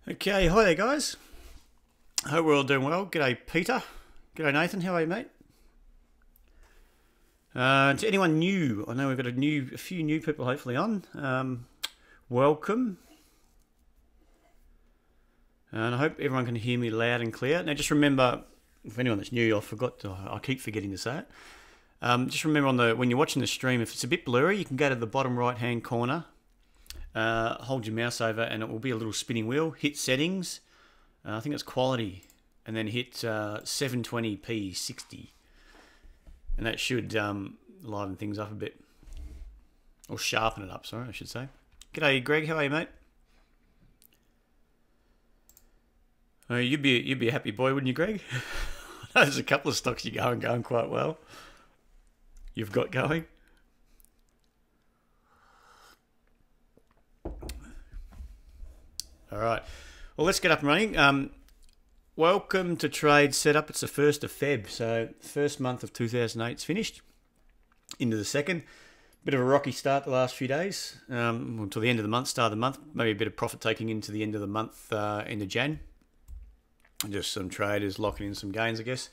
Okay, hi there guys. Hope we're all doing well. G'day Peter. G'day Nathan, how are you mate? To anyone new, I know we've got a few new people hopefully on. Welcome. And I hope everyone can hear me loud and clear. Now just remember, for anyone that's new, I keep forgetting to say it. Just remember when you're watching the stream, if it's a bit blurry, you can go to the bottom right hand corner. Hold your mouse over and it will be a little spinning wheel. Hit settings, I think it's quality, and then hit 720p 60, and that should liven things up a bit, or sharpen it up. Sorry, I should say. G'day Greg, how are you, mate? You'd be a happy boy, wouldn't you, Greg? There's a couple of stocks you're going quite well. You've got going. All right, well, let's get up and running. Welcome to TradeSetup. It's the 1st of Feb, so first month of 2008 is finished. Into the second. Bit of a rocky start the last few days, until the end of the month, start of the month. Maybe a bit of profit taking into the end of the month, into Jan. Just some traders locking in some gains, I guess.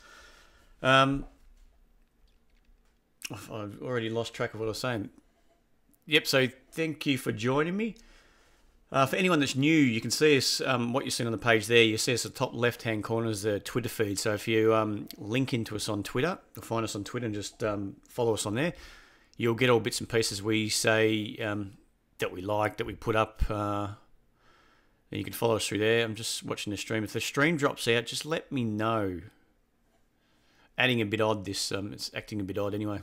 I've already lost track of what I was saying. Yep, so thank you for joining me. For anyone that's new, you can see us, what you're seeing on the page there, you see us at the top left-hand corner is the Twitter feed. So if you link into us on Twitter, or find us on Twitter and just follow us on there, you'll get all bits and pieces we say that we like, that we put up. And you can follow us through there. I'm just watching the stream. If the stream drops out, just let me know. Adding a bit odd, it's acting a bit odd anyway.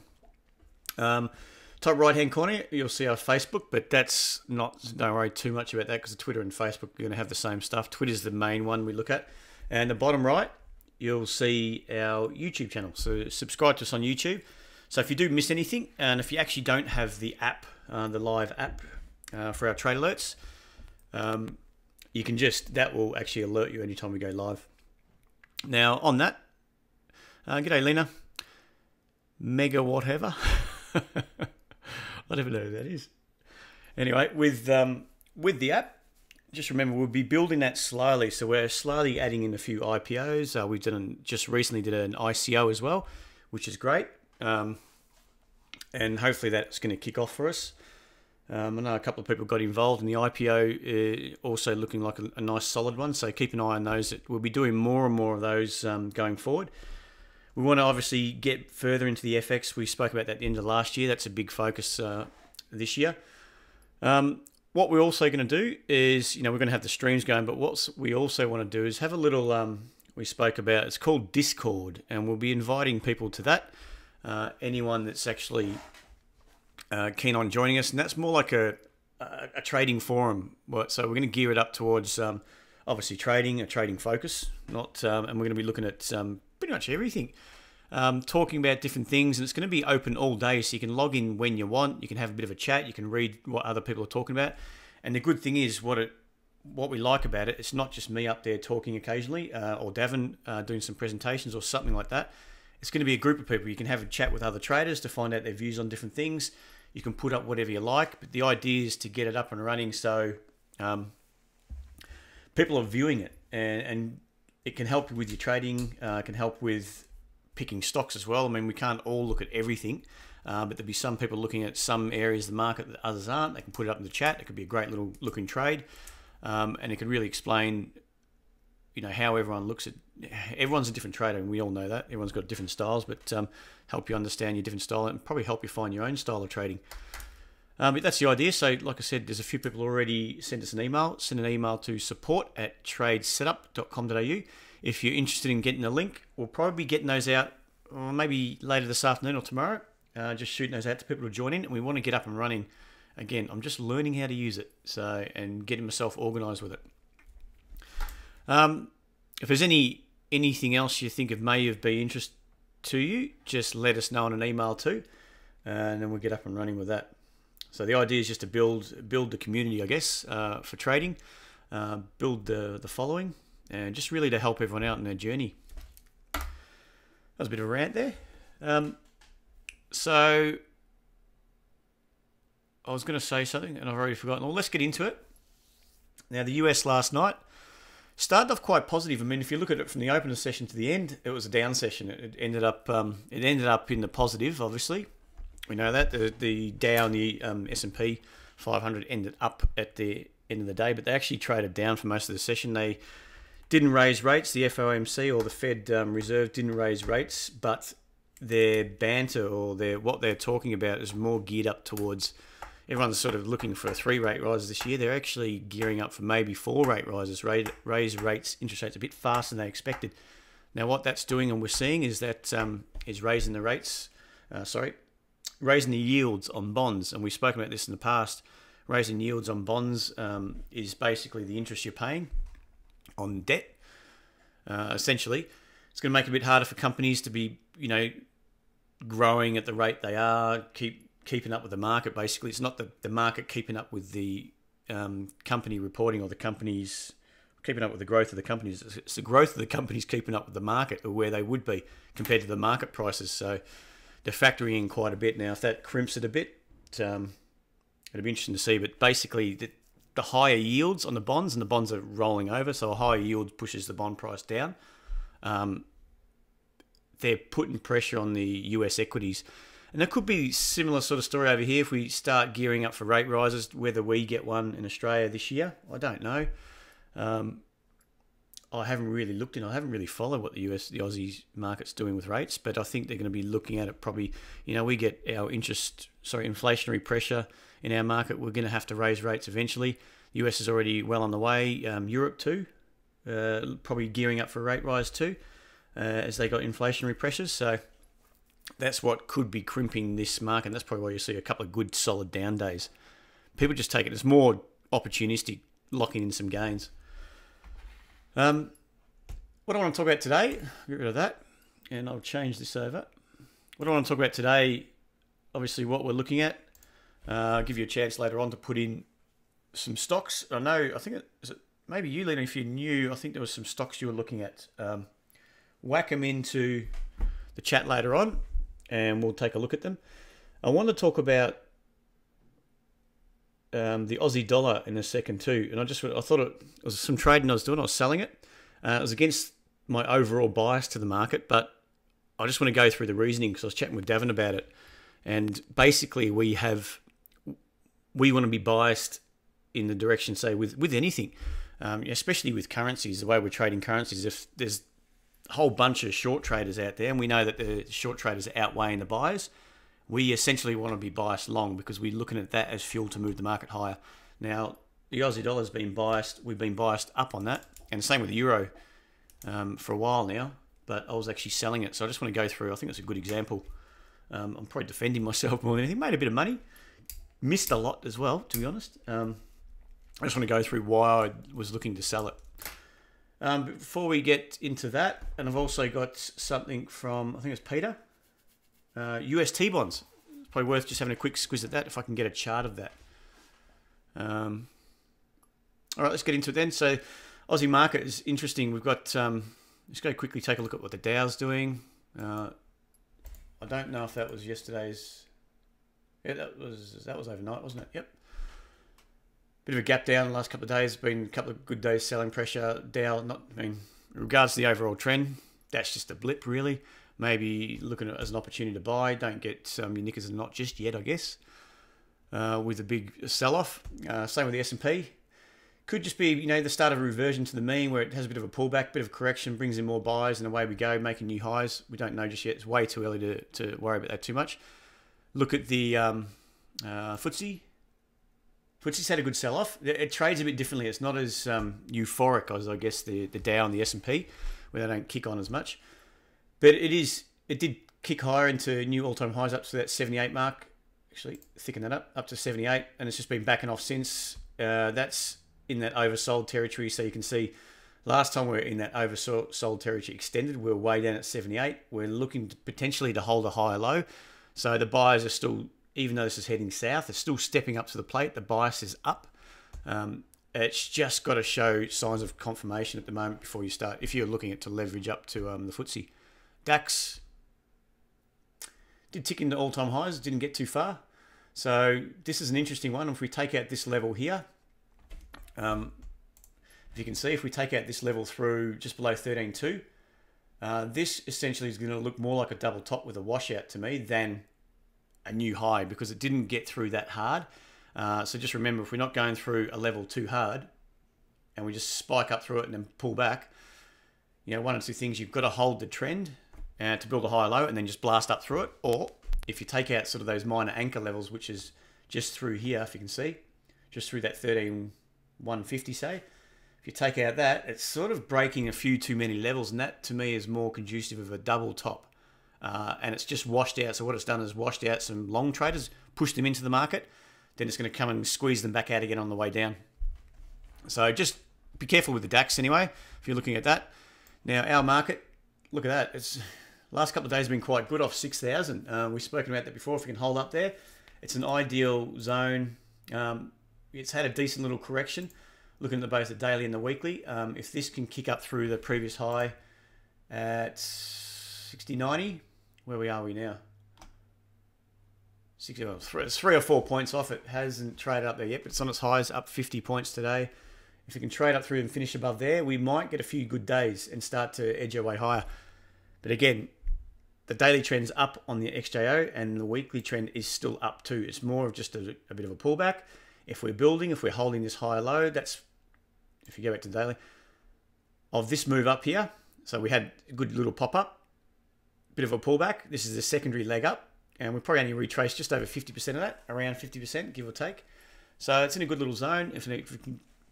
Top right hand corner, you'll see our Facebook, but don't worry too much about that because Twitter and Facebook are going to have the same stuff. Twitter's the main one we look at. And the bottom right, you'll see our YouTube channel. So subscribe to us on YouTube. So if you do miss anything, and if you actually don't have the app, the live app for our trade alerts, you can that will actually alert you anytime we go live. Now on that, g'day Lena, mega whatever. I don't even know who that is. Anyway, with the app, just remember we'll be building that slowly. So we're slowly adding in a few IPOs. We've just recently did an ICO as well, which is great. And hopefully that's going to kick off for us. I know a couple of people got involved in the IPO, also looking like a nice solid one. So keep an eye on those. We'll be doing more and more of those going forward. We want to obviously get further into the FX. We spoke about that at the end of last year. That's a big focus this year. What we're also going to do is, we're going to have the streams going, but what we also want to do is have a little, we spoke about, it's called Discord, and we'll be inviting people to that. Anyone that's actually keen on joining us, and that's more like a trading forum. So we're going to gear it up towards, obviously a trading focus, and we're going to be looking at pretty much everything. Talking about different things, and it's going to be open all day, so you can log in when you want. You can have a bit of a chat. You can read what other people are talking about. And the good thing is, what we like about it, it's not just me up there talking occasionally, or Davin doing some presentations or something like that. It's going to be a group of people. You can have a chat with other traders to find out their views on different things. You can put up whatever you like, but the idea is to get it up and running so people are viewing it, and it can help you with your trading. It can help with picking stocks as well. I mean, we can't all look at everything, but there'll be some people looking at some areas of the market that others aren't. They can put it up in the chat. It could be a great little looking trade, and it can really explain, how everyone looks at. Everyone's a different trader, and we all know that. Everyone's got different styles, but help you understand your different style and probably help you find your own style of trading. But that's the idea. So, like I said, there's a few people already sent us an email. Send an email to support@tradesetup.com.au. If you're interested in getting a link, we'll probably be getting those out maybe later this afternoon or tomorrow. Just shooting those out to people to join in. And we want to get up and running. Again, I'm just learning how to use it, and getting myself organised with it. If there's anything else you think may have been interest to you, just let us know on an email too, and then we'll get up and running with that. So the idea is just to build the community, I guess, for trading, build the following, and just really to help everyone out in their journey. That was a bit of a rant there. So I was going to say something and I've already forgotten. Well, let's get into it. Now, the US last night, Started off quite positive. I mean, if you look at it from the opener session to the end, it was a down session. It ended up in the positive. Obviously, we know that the Dow and the S&P 500 ended up at the end of the day, but they actually traded down for most of the session. They didn't raise rates. The FOMC or the Fed Reserve didn't raise rates, but their banter or what they're talking about is more geared up towards. Everyone's sort of looking for 3 rate rises this year. They're actually gearing up for maybe 4 rate rises, raise rates, interest rates a bit faster than they expected. Now, what that's doing, and we're seeing, is that is raising the rates, raising the yields on bonds. And we've spoken about this in the past. Raising yields on bonds is basically the interest you're paying on debt. Essentially, it's going to make it a bit harder for companies to be, growing at the rate they are, keeping up with the market. Basically, it's not the market keeping up with the company reporting, or the companies keeping up with the growth of the companies. It's the growth of the companies keeping up with the market, or where they would be compared to the market prices. So they're factoring in quite a bit. Now, if that crimps it a bit, it'll be interesting to see. But basically, the higher yields on the bonds, and the bonds are rolling over, so a higher yield pushes the bond price down. They're putting pressure on the US equities. And there could be similar sort of story over here if we start gearing up for rate rises. Whether we get one in Australia this year, I don't know. I haven't really looked in. I haven't really followed what the Aussie market's doing with rates, but I think they're going to be looking at it probably. We get our inflationary pressure in our market. We're going to have to raise rates eventually. The US is already well on the way. Europe too, probably gearing up for a rate rise too, as they got inflationary pressures. So that's what could be crimping this market. And that's probably why you see a couple of good solid down days. People just take it as more opportunistic, locking in some gains. What I want to talk about today, get rid of that, and I'll change this over. What I want to talk about today, obviously what we're looking at. I'll give you a chance later on to put in some stocks. I think maybe you, Lena, if you're new, I think there was some stocks you were looking at. Whack them into the chat later on, and we'll take a look at them. I want to talk about the Aussie dollar in a second too, and I thought it was some trading I was doing. I was selling it. It was against my overall bias to the market, but I just want to go through the reasoning because I was chatting with Davin about it. And basically, we want to be biased in the direction, say, with anything, especially with currencies. The way we're trading currencies, if there's a whole bunch of short traders out there, and we know that the short traders are outweighing the buyers, we essentially want to be biased long because we're looking at that as fuel to move the market higher. Now, the Aussie dollar's been biased. We've been biased up on that, and the same with the euro for a while now, but I was actually selling it. So I just want to go through. I think it's a good example. I'm probably defending myself more than anything. Made a bit of money. Missed a lot as well, to be honest. I just want to go through why I was looking to sell it. Before we get into that, and I've also got something from, I think it's Peter, UST bonds. It's probably worth just having a quick squiz at that if I can get a chart of that. All right, let's get into it then. So Aussie market is interesting. We've got, let's go quickly take a look at what the Dow's doing. I don't know if that was yesterday's. Yeah, that was overnight, wasn't it? Yep. Bit of a gap down the last couple of days. Been a couple of good days selling pressure. Dow, in regards to the overall trend, that's just a blip really. Maybe looking at it as an opportunity to buy. Don't get your knickers in a knot just yet, I guess. With a big sell-off. Same with the S&P. Could just be, the start of a reversion to the mean where it has a bit of a pullback, bit of a correction, brings in more buys, and away we go, making new highs. We don't know just yet. It's way too early to worry about that too much. Look at the FTSE. FTSE's had a good sell-off. It trades a bit differently. It's not as euphoric as, I guess, the Dow and the S&P, where they don't kick on as much. But it did kick higher into new all-time highs up to that 78 mark. Actually, thicken that up to 78, and it's just been backing off since. That's in that oversold territory, so you can see last time we were in that oversold territory extended, we were way down at 78. We're looking potentially to hold a higher low. So the buyers are still, even though this is heading south, they're still stepping up to the plate. The bias is up. It's just got to show signs of confirmation at the moment before you start, if you're looking at to leverage up to the FTSE. DAX did tick into all-time highs, didn't get too far. So this is an interesting one. If we take out this level here, if you can see, if we take out this level through just below 13.2, this essentially is going to look more like a double top with a washout to me than a new high, because it didn't get through that hard. So just remember, if we're not going through a level too hard and we just spike up through it and then pull back, you know, one or two things: you've got to hold the trend to build a high low and then just blast up through it. Or if you take out sort of those minor anchor levels, which is just through here, if you can see, just through that 13,150, say, if you take out that, it's sort of breaking a few too many levels, and that to me is more conducive of a double top. And it's just washed out. So what it's done is washed out some long traders, pushed them into the market, then it's going to come and squeeze them back out again on the way down. So just be careful with the DAX anyway, if you're looking at that. Now, our market, look at that. It's last couple of days have been quite good off 6,000. We've spoken about that before. If we can hold up there, it's an ideal zone. It's had a decent little correction. Looking at both the daily and the weekly, if this can kick up through the previous high at 60.90, where are we now? 60, well, it's 3 or 4 points off. It hasn't traded up there yet, but it's on its highs, up 50 points today. If it can trade up through and finish above there, we might get a few good days and start to edge our way higher. But again, the daily trend's up on the XJO and the weekly trend is still up too. It's more of just a bit of a pullback. If we're building, if we're holding this higher low, that's, if you go back to daily, of this move up here. So we had a good little pop up, bit of a pullback. This is the secondary leg up, and we probably only retraced just over 50% of that, around 50%, give or take. So it's in a good little zone. If it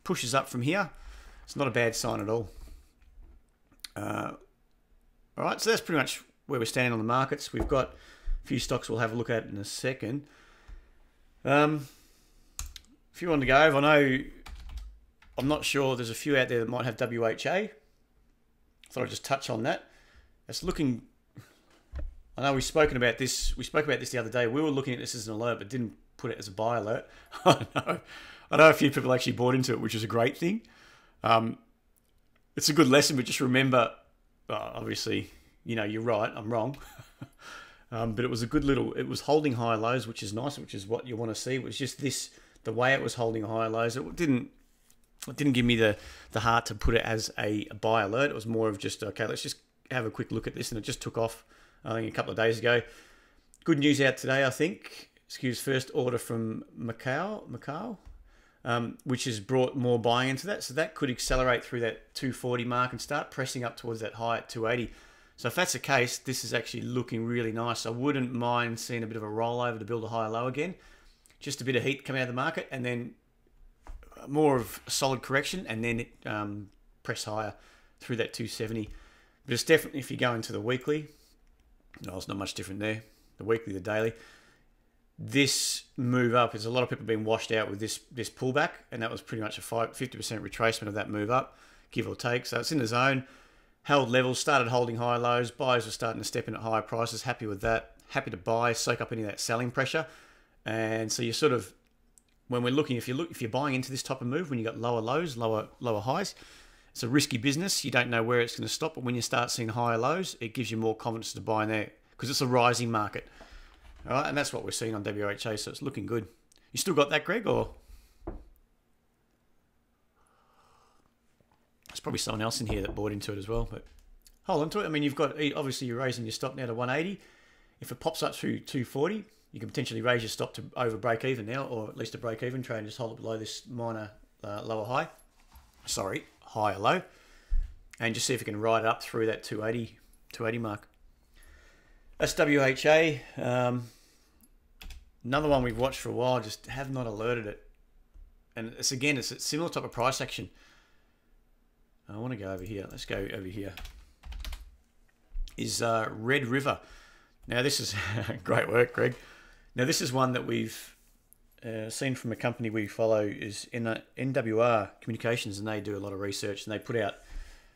pushes up from here, it's not a bad sign at all. All right, so that's pretty much where we're standing on the markets. We've got a few stocks we'll have a look at in a second. If you want to go over, I know, I'm not sure, there's a few out there that might have WHA. Thought I'd just touch on that. It's looking, I know we've spoken about this. We spoke about this the other day. We were looking at this as an alert, but didn't put it as a buy alert. I know a few people actually bought into it, which is a great thing. It's a good lesson, but just remember, obviously, you know, you're right, I'm wrong. But it was a good little, it was holding high lows, which is nice, which is what you want to see. It was just this, the way it was holding high lows, it didn't give me the heart to put it as a buy alert. It was more of just, okay, let's just have a quick look at this, and it just took off, I think, a couple of days ago. Good news out today, I think. Excuse, first order from Macau, which has brought more buying into that. So that could accelerate through that 240 mark and start pressing up towards that high at 280. So if that's the case, this is actually looking really nice. I wouldn't mind seeing a bit of a rollover to build a higher low again. Just a bit of heat coming out of the market, and then more of a solid correction, and then it press higher through that 270. But it's definitely, if you go into the weekly, no, it's not much different there. The weekly, the daily. This move up, is a lot of people being washed out with this pullback, and that was pretty much a 50% retracement of that move up, give or take. So it's in the zone, held levels, started holding high lows. Buyers were starting to step in at higher prices. Happy with that. Happy to buy, soak up any of that selling pressure. And so you sort of, when we're looking, if you're buying into this type of move, when you got lower lows, lower highs, it's a risky business. You don't know where it's going to stop, but when you start seeing higher lows, it gives you more confidence to buy in there, because it's a rising market. All right, and that's what we're seeing on WHA, so it's looking good. You still got that, Greg, or? There's probably someone else in here that bought into it as well, but hold on to it. I mean, you've got, obviously you're raising your stop now to 180. If it pops up through 240, you can potentially raise your stop to over break even now, or at least a break even trade, and just hold it below this minor lower high. Sorry, higher low, and just see if you can ride it up through that 280 mark. That's WHA. Another one we've watched for a while, just have not alerted it. And it's, again, it's a similar type of price action. I want to go over here. Let's go over here. Is Red River. Now this is great work, Greg. Now this is one that we've seen from a company we follow, is NWR Communications, and they do a lot of research, and they put out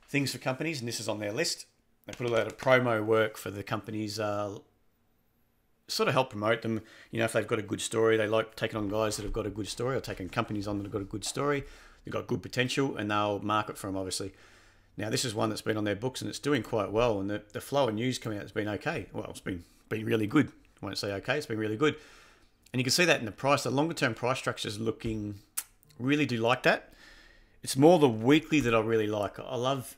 things for companies, and this is on their list. They put a lot of promo work for the companies, sort of help promote them. You know, if they've got a good story, they like taking on guys that have got a good story, or taking companies on that have got a good story. They've got good potential, and they'll market for them, obviously. Now, this is one that's been on their books, and it's doing quite well, and the flow of news coming out has been okay. Well, it's been really good. I won't say okay, it's been really good. And you can see that in the price. The longer-term price structures looking, really do like that. It's more the weekly that I really like. I love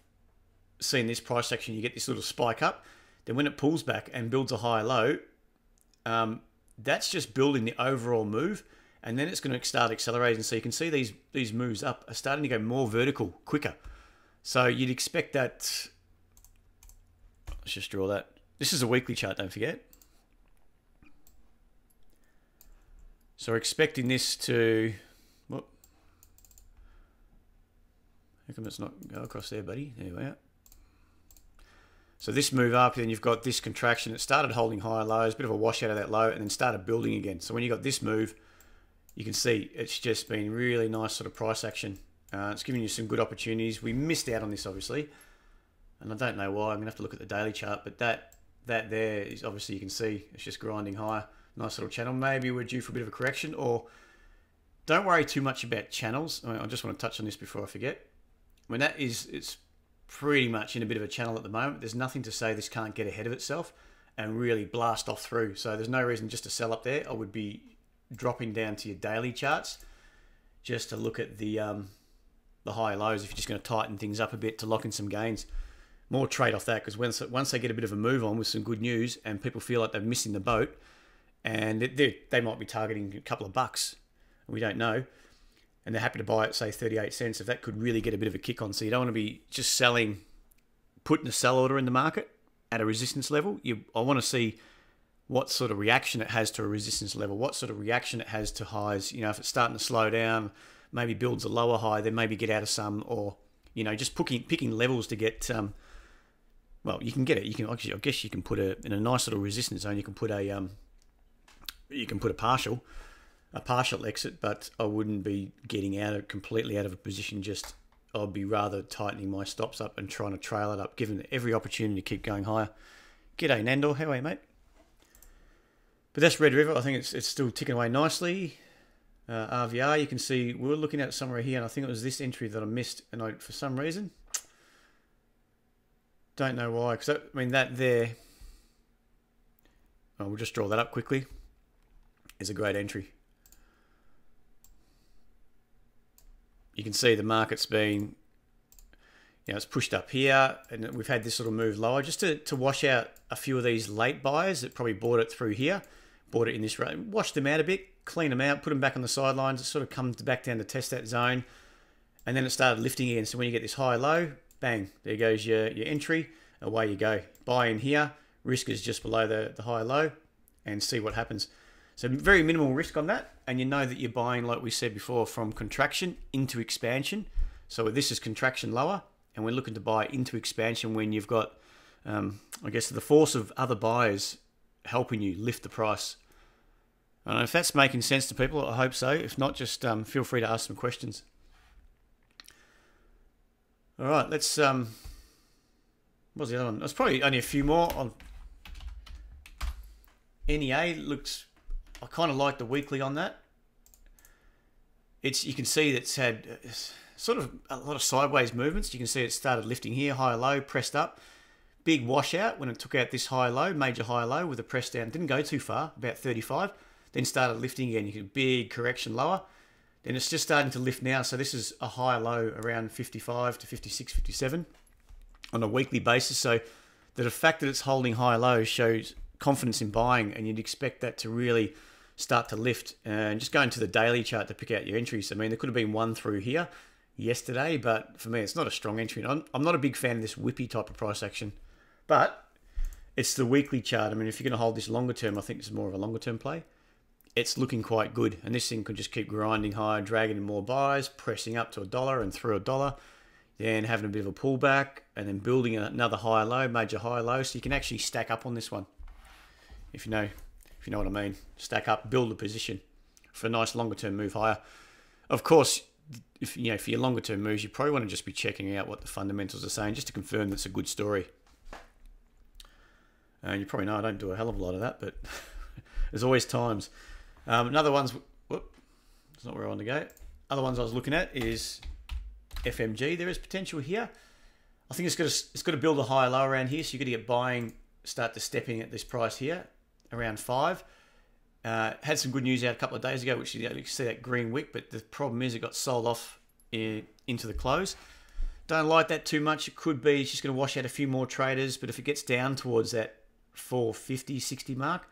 seeing this price action. You get this little spike up, then when it pulls back and builds a high low, that's just building the overall move, and then it's going to start accelerating. So you can see these moves up are starting to go more vertical quicker. So you'd expect that. Let's just draw that. This is a weekly chart, don't forget. So we're expecting this to. Whoop. How come it's not go across there, buddy? There we are. So this move up, then you've got this contraction. It started holding higher lows, a bit of a wash out of that low, and then started building again. So when you got this move, you can see it's just been really nice sort of price action. It's giving you some good opportunities. We missed out on this, obviously, and I don't know why. I'm gonna have to look at the daily chart, but that there is obviously, you can see it's just grinding higher. Nice little channel. Maybe we're due for a bit of a correction, or don't worry too much about channels. I just want to touch on this before I forget. When that is, it's pretty much in a bit of a channel at the moment. There's nothing to say this can't get ahead of itself and really blast off through. So there's no reason just to sell up there. I would be dropping down to your daily charts just to look at the high lows if you're just going to tighten things up a bit to lock in some gains. More trade off that, because once they get a bit of a move on with some good news and people feel like they're missing the boat and they might be targeting a couple of bucks, we don't know, and they're happy to buy it, say 38 cents, if that could really get a bit of a kick on. So you don't want to be just selling, putting a sell order in the market at a resistance level. I want to see what sort of reaction it has to a resistance level, what sort of reaction it has to highs. You know, if it's starting to slow down, maybe builds a lower high, then maybe get out of some, or, you know, just picking levels to get, well, you can get it. You can actually, I guess you can put in a nice little resistance zone, you can put a partial exit, but I wouldn't be getting completely out of a position. Just I'd be rather tightening my stops up and trying to trail it up, given every opportunity to keep going higher. G'day Nandor, how are you, mate? But that's Red River. I think it's still ticking away nicely. RVR, you can see we were looking at it somewhere here, and I think it was this entry that I missed, and for some reason don't know why, because I mean that there. Oh, we'll just draw that up quickly. Is a great entry. You can see the market's been, you know, it's pushed up here, and we've had this sort of move lower just to wash out a few of these late buyers that probably bought it through here, bought it in this range, washed them out a bit, clean them out, put them back on the sidelines. It sort of comes back down to test that zone, and then it started lifting again. So when you get this high low, bang, there goes your entry, away you go. Buy in here, risk is just below the high low, and see what happens. So very minimal risk on that, and you know that you're buying, like we said before, from contraction into expansion. So this is contraction lower, and we're looking to buy into expansion when you've got, I guess, the force of other buyers helping you lift the price. I don't know if that's making sense to people. I hope so. If not, just feel free to ask some questions. All right, let's. What was the other one? There's probably only a few more on NEA. Looks. I kind of like the weekly on that. You can see that it's had sort of a lot of sideways movements. You can see it started lifting here, high low, pressed up. Big washout when it took out this high low, major high low with a press down. Didn't go too far, about 35. Then started lifting again. You get a big correction lower. Then it's just starting to lift now. So this is a high low around 55 to 56, 57 on a weekly basis. So the fact that it's holding high lows shows confidence in buying, and you'd expect that to really start to lift. And just going to the daily chart to pick out your entries. I mean, there could have been one through here yesterday, but for me, it's not a strong entry. I'm not a big fan of this whippy type of price action, but it's the weekly chart. I mean, if you're going to hold this longer term, I think this is more of a longer term play. It's looking quite good, and this thing could just keep grinding higher, dragging in more buys, pressing up to $1 and through $1, then having a bit of a pullback, and then building another high low, major high low. So you can actually stack up on this one, if you know what I mean. Stack up, build a position for a nice longer term move higher. Of course, if you know, for your longer term moves, you probably want to just be checking out what the fundamentals are saying, just to confirm that's a good story. And you probably know I don't do a hell of a lot of that, but there's always times. Another one's, whoop, it's not where I want to go. Other ones I was looking at is FMG. There is potential here. I think it's got to build a higher low around here, so you're going to get buying, start to step in at this price here, around 5. Had some good news out a couple of days ago, which you see that green wick, but the problem is it got sold off into the close. Don't like that too much. It could be it's just going to wash out a few more traders, but if it gets down towards that 450, 60 mark,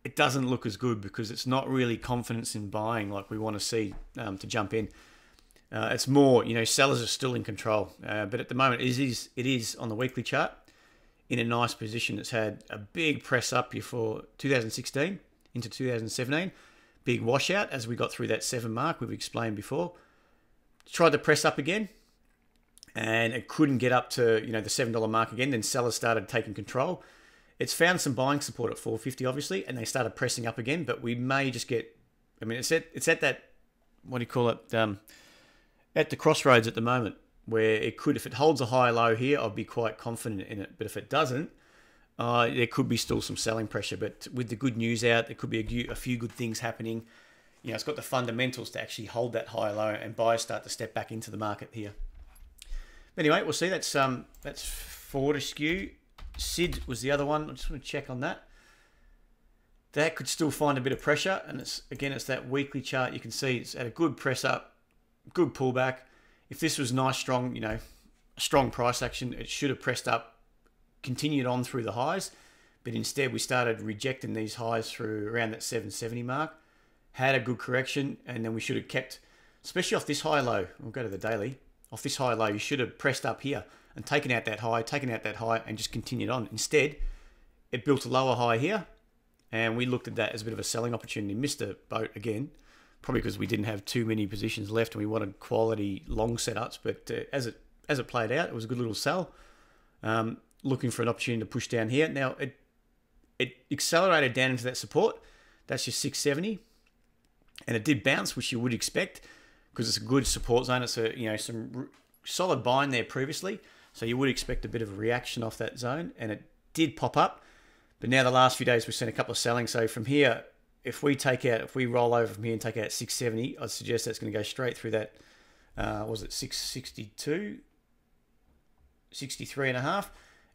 it doesn't look as good because it's not really confidence in buying like we want to see to jump in. It's more, sellers are still in control, but at the moment it is on the weekly chart in a nice position. It's had a big press up here for 2016 into 2017, big washout as we got through that 7 mark we've explained before. Tried to press up again, and it couldn't get up to the $7 mark again. Then sellers started taking control. It's found some buying support at 450, obviously, and they started pressing up again. But we may just get, it's at that, what do you call it, at the crossroads at the moment, where it could, if it holds a high low here, I'll be quite confident in it. But if it doesn't, there could be still some selling pressure. But with the good news out, there could be a few good things happening. It's got the fundamentals to actually hold that high low, and buyers start to step back into the market here. But anyway, we'll see. That's Fortescue. SID was the other one. I just want to check on that. That could still find a bit of pressure, and it's that weekly chart. You can see it's at a good press up, good pullback. If this was nice, strong, a strong price action, it should have pressed up, continued on through the highs, but instead we started rejecting these highs through around that 770 mark. Had a good correction, and then we should have kept, especially off this high low. We'll go to the daily. Off this high low, you should have pressed up here and taken out that high, and just continued on. Instead, it built a lower high here, and we looked at that as a bit of a selling opportunity. Missed a boat again, probably because we didn't have too many positions left and we wanted quality long setups. But as it played out, it was a good little sell. Looking for an opportunity to push down here. Now it accelerated down into that support. That's your 670, and it did bounce, which you would expect because it's a good support zone. It's some solid buying there previously, so you would expect a bit of a reaction off that zone, and it did pop up. But now the last few days we've seen a couple of selling. So from here, if we roll over from here and take out 670, I'd suggest that's going to go straight through that. Was it 662, 63.5,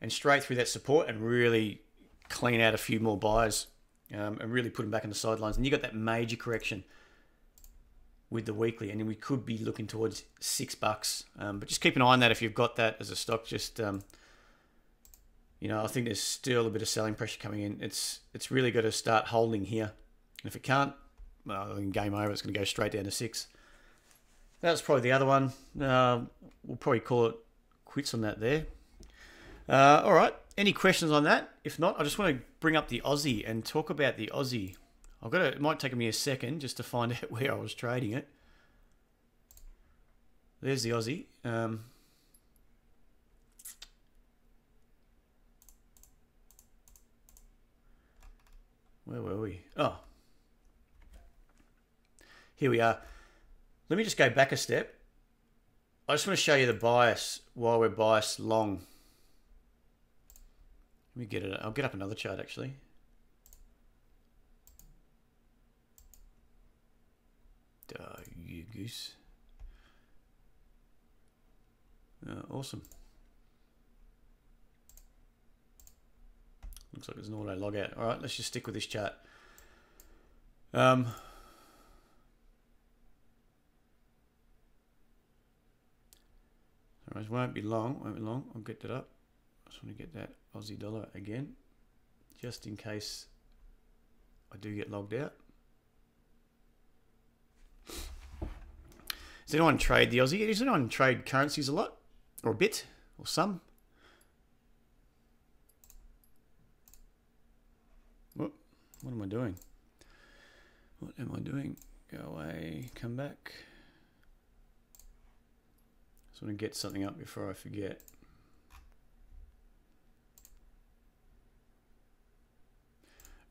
and straight through that support and really clean out a few more buyers and really put them back on the sidelines. And you got that major correction with the weekly, and then we could be looking towards $6. But just keep an eye on that if you've got that as a stock. Just I think there's still a bit of selling pressure coming in. It's really got to start holding here. And if it can't, well, then game over. It's going to go straight down to 6. That's probably the other one. We'll probably call it quits on that there. All right. Any questions on that? If not, I just want to bring up the Aussie and talk about the Aussie. It might take me a second just to find out where I was trading it. There's the Aussie. Where were we? Oh, here we are. Let me just go back a step. I just want to show you the bias while we're biased long. Let me get it. I'll get up another chart actually. You goose. Awesome. Looks like there's an auto log out. All right, let's just stick with this chart. Otherwise, won't be long. I'll get that up. I just want to get that Aussie dollar again, just in case I do get logged out. Does anyone trade the Aussie? Does anyone trade currencies a lot? Or a bit? Or some? What am I doing? What am I doing? Go away, come back. Just want to get something up before I forget.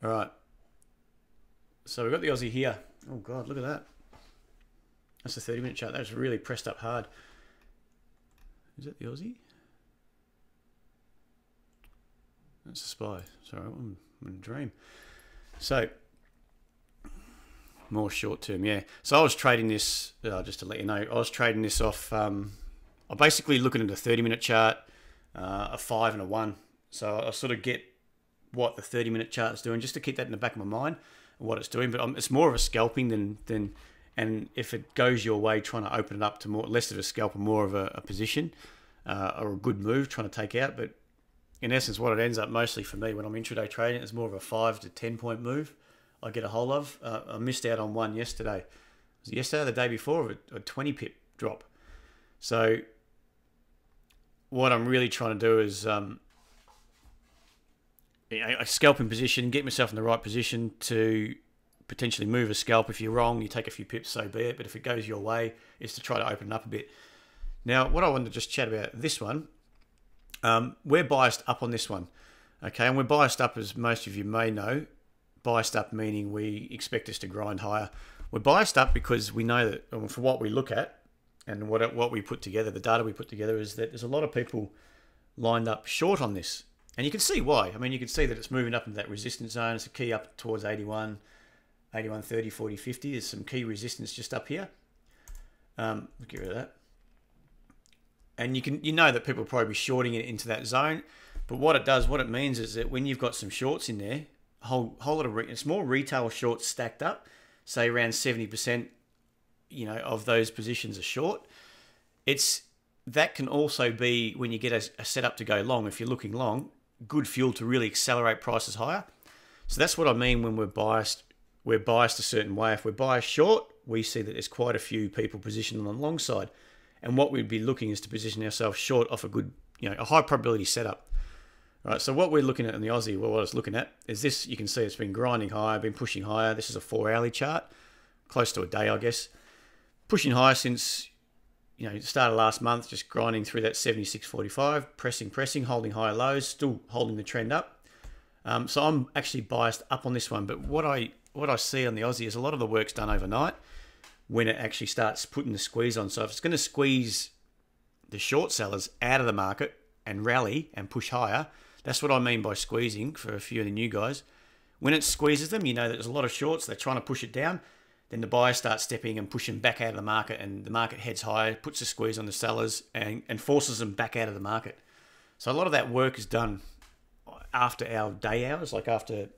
All right. So we've got the Aussie here. Oh God, look at that. That's a 30-minute chart. That was really pressed up hard. Is that the Aussie? That's a SPY. Sorry, I'm in a dream. So, more short term, yeah. So I was trading this, just to let you know, I was trading this off, I'm basically looking at a 30-minute chart, a 5 and a 1. So I sort of get what the 30-minute chart is doing, just to keep that in the back of my mind, what it's doing. But it's more of a scalping than And if it goes your way, trying to open it up to more less of a scalp and more of a position or a good move, trying to take out. But in essence, what it ends up mostly for me when I'm intraday trading is more of a 5 to 10 point move I get a hold of. I missed out on one yesterday. Was it yesterday or the day before? A 20 pip drop. So what I'm really trying to do is a scalping position, get myself in the right position to potentially move a scalp. If you're wrong, you take a few pips, so be it. But if it goes your way, is to try to open it up a bit. Now, what I wanted to just chat about this one, we're biased up on this one. Okay, and we're biased up, as most of you may know. Biased up meaning we expect us to grind higher. We're biased up because we know that for what we look at and what we put together, the data we put together, is that there's a lot of people lined up short on this. And you can see why. I mean, you can see that it's moving up into that resistance zone. It's a key up towards 81, 81.30, 40, 50. There's some key resistance just up here. Get rid of that. And you know that people will probably be shorting it into that zone. But what it means is that when you've got some shorts in there, a whole lot of it's more retail shorts stacked up, say around 70%, of those positions are short. That can also be, when you get a setup to go long, if you're looking long, good fuel to really accelerate prices higher. So that's what I mean when we're biased. We're biased a certain way. If we're biased short, we see that there's quite a few people positioned on the long side. And what we'd be looking is to position ourselves short off a good, a high probability setup. Right, so what we're looking at in the Aussie, what I was looking at, is this. You can see it's been grinding higher, been pushing higher. This is a 4-hourly chart, close to a day, I guess. Pushing higher since, it started last month, just grinding through that 76.45, pressing, holding higher lows, still holding the trend up. So I'm actually biased up on this one. But what I see on the Aussie is a lot of the work's done overnight when it actually starts putting the squeeze on. So if it's going to squeeze the short sellers out of the market and rally and push higher, that's what I mean by squeezing for a few of the new guys. When it squeezes them, you know that there's a lot of shorts, they're trying to push it down. Then the buyers start stepping and pushing back out of the market, and the market heads higher, puts a squeeze on the sellers and forces them back out of the market. So a lot of that work is done after our day hours, like after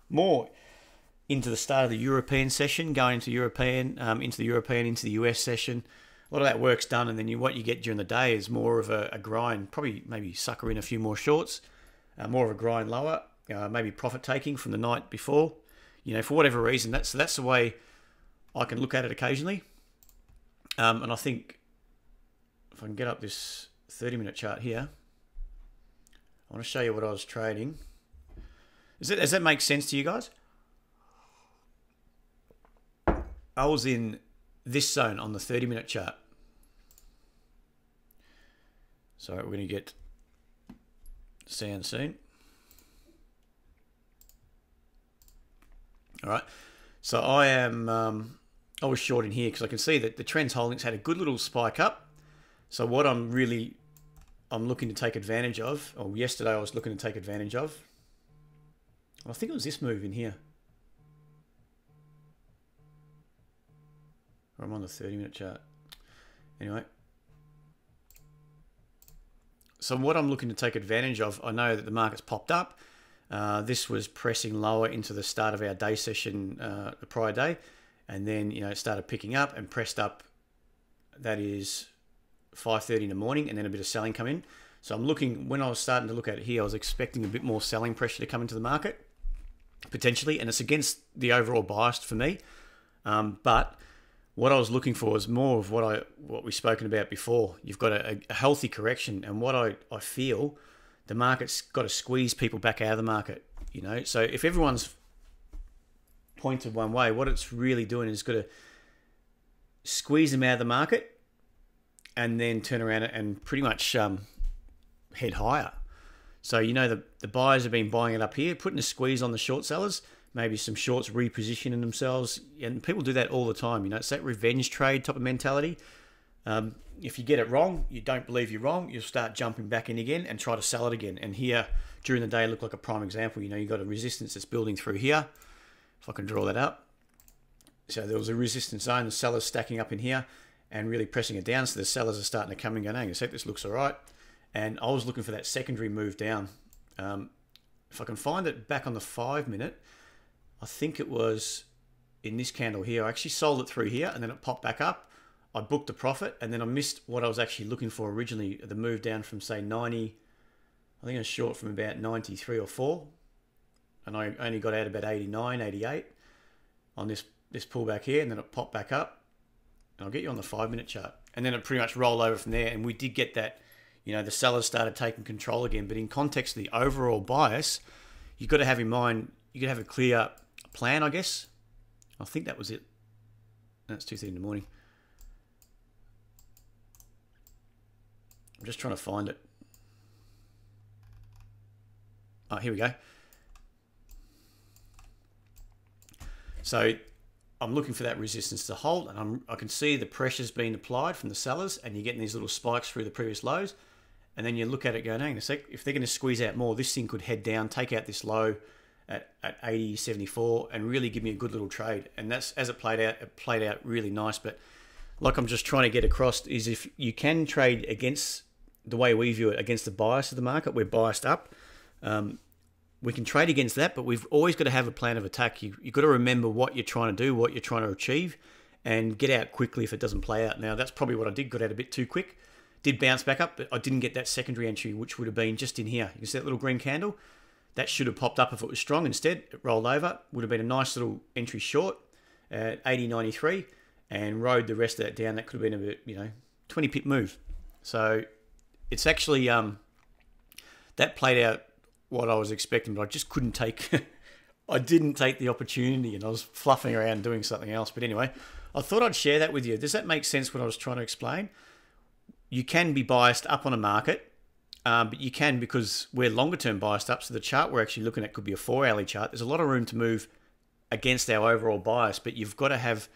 more into the start of the European session, going into the US session. A lot of that work's done, and then what you get during the day is more of a grind, probably maybe sucker in a few more shorts, more of a grind lower, maybe profit taking from the night before. For whatever reason, that's the way I can look at it occasionally. And I think if I can get up this 30-minute chart here, I want to show you what I was trading. Does that make sense to you guys? I was in this zone on the 30-minute chart. So we're going to get sound soon. All right. So I was short in here because I can see that the trends holdings had a good little spike up. So what I'm looking to take advantage of, or yesterday I was looking to take advantage of, I think it was this move in here. Or I'm on the 30-minute chart. Anyway. So what I'm looking to take advantage of, I know that the market's popped up. This was pressing lower into the start of our day session the prior day. And then, it started picking up and pressed up. That is 5:30 in the morning, and then a bit of selling come in. So I'm looking, when I was starting to look at it here, I was expecting a bit more selling pressure to come into the market, potentially. And it's against the overall bias for me. But what I was looking for is more of what we've spoken about before. You've got a healthy correction, and what I feel, the market's got to squeeze people back out of the market. So if everyone's pointed one way, what it's really doing is got to squeeze them out of the market, and then turn around and pretty much head higher. So the buyers have been buying it up here, putting a squeeze on the short sellers. Maybe some shorts repositioning themselves, and people do that all the time. It's that revenge trade type of mentality. If you get it wrong, you don't believe you're wrong, you'll start jumping back in again and try to sell it again. And here, during the day, look like a prime example. You've got a resistance that's building through here. If I can draw that up. So there was a resistance zone, the sellers stacking up in here and really pressing it down. So the sellers are starting to come and go, hang on a sec, this looks all right. And I was looking for that secondary move down. If I can find it back on the 5-minute, I think it was in this candle here. I actually sold it through here and then it popped back up. I booked a profit and then I missed what I was actually looking for originally, the move down from say 90, I think I was short from about 93 or 4. And I only got out about 89, 88 on this pullback here, and then it popped back up. And I'll get you on the 5-minute chart. And then it pretty much rolled over from there, and we did get that, you know, the sellers started taking control again. But in context of the overall bias, you've got to have in mind, you got to have a clear plan, I guess. I think that was it. That's 2:30 in the morning. I'm just trying to find it. Oh, here we go. So I'm looking for that resistance to hold, and I can see the pressure's being applied from the sellers, and you're getting these little spikes through the previous lows. And then you look at it going, hang on a sec, if they're going to squeeze out more, this thing could head down, take out this low at 80.74 and really give me a good little trade. And that's, as it played out really nice. But like I'm just trying to get across is, if you can trade against the way we view it, against the bias of the market, we're biased up. We can trade against that, but we've always got to have a plan of attack. You've got to remember what you're trying to do, what you're trying to achieve, and get out quickly if it doesn't play out. Now, that's probably what I did, got out a bit too quick. Did bounce back up, but I didn't get that secondary entry, which would have been just in here. You can see that little green candle? That should have popped up if it was strong. Instead, it rolled over. Would have been a nice little entry short at 80.93 and rode the rest of that down. That could have been a bit, you know, 20 pip move. So it's actually, that played out what I was expecting, but I just couldn't take, I didn't take the opportunity, and I was fluffing around doing something else. But anyway, I thought I'd share that with you. Does that make sense what I was trying to explain? You can be biased up on a market, but you can, because we're longer term biased up. So the chart we're actually looking at could be a 4-hourly chart. There's a lot of room to move against our overall bias, but you've got to have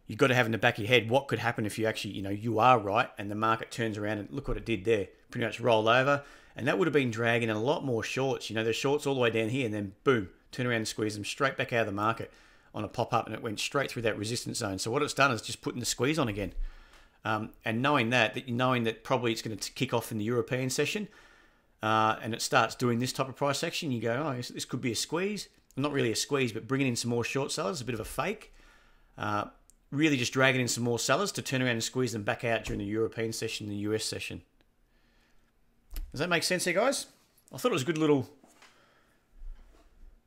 in the back of your head what could happen if you actually, you know, you are right and the market turns around, and look what it did there. Pretty much rolled over, and that would have been dragging in a lot more shorts. You know, there's shorts all the way down here, and then boom, turn around and squeeze them straight back out of the market on a pop-up, and it went straight through that resistance zone. So what it's done is just putting the squeeze on again. And knowing that probably it's going to kick off in the European session, and it starts doing this type of price action, you go, oh, this could be a squeeze. Not really a squeeze, but bringing in some more short sellers, a bit of a fake. Really just dragging in some more sellers to turn around and squeeze them back out during the European session, the US session. Does that make sense here, guys? I thought it was a good little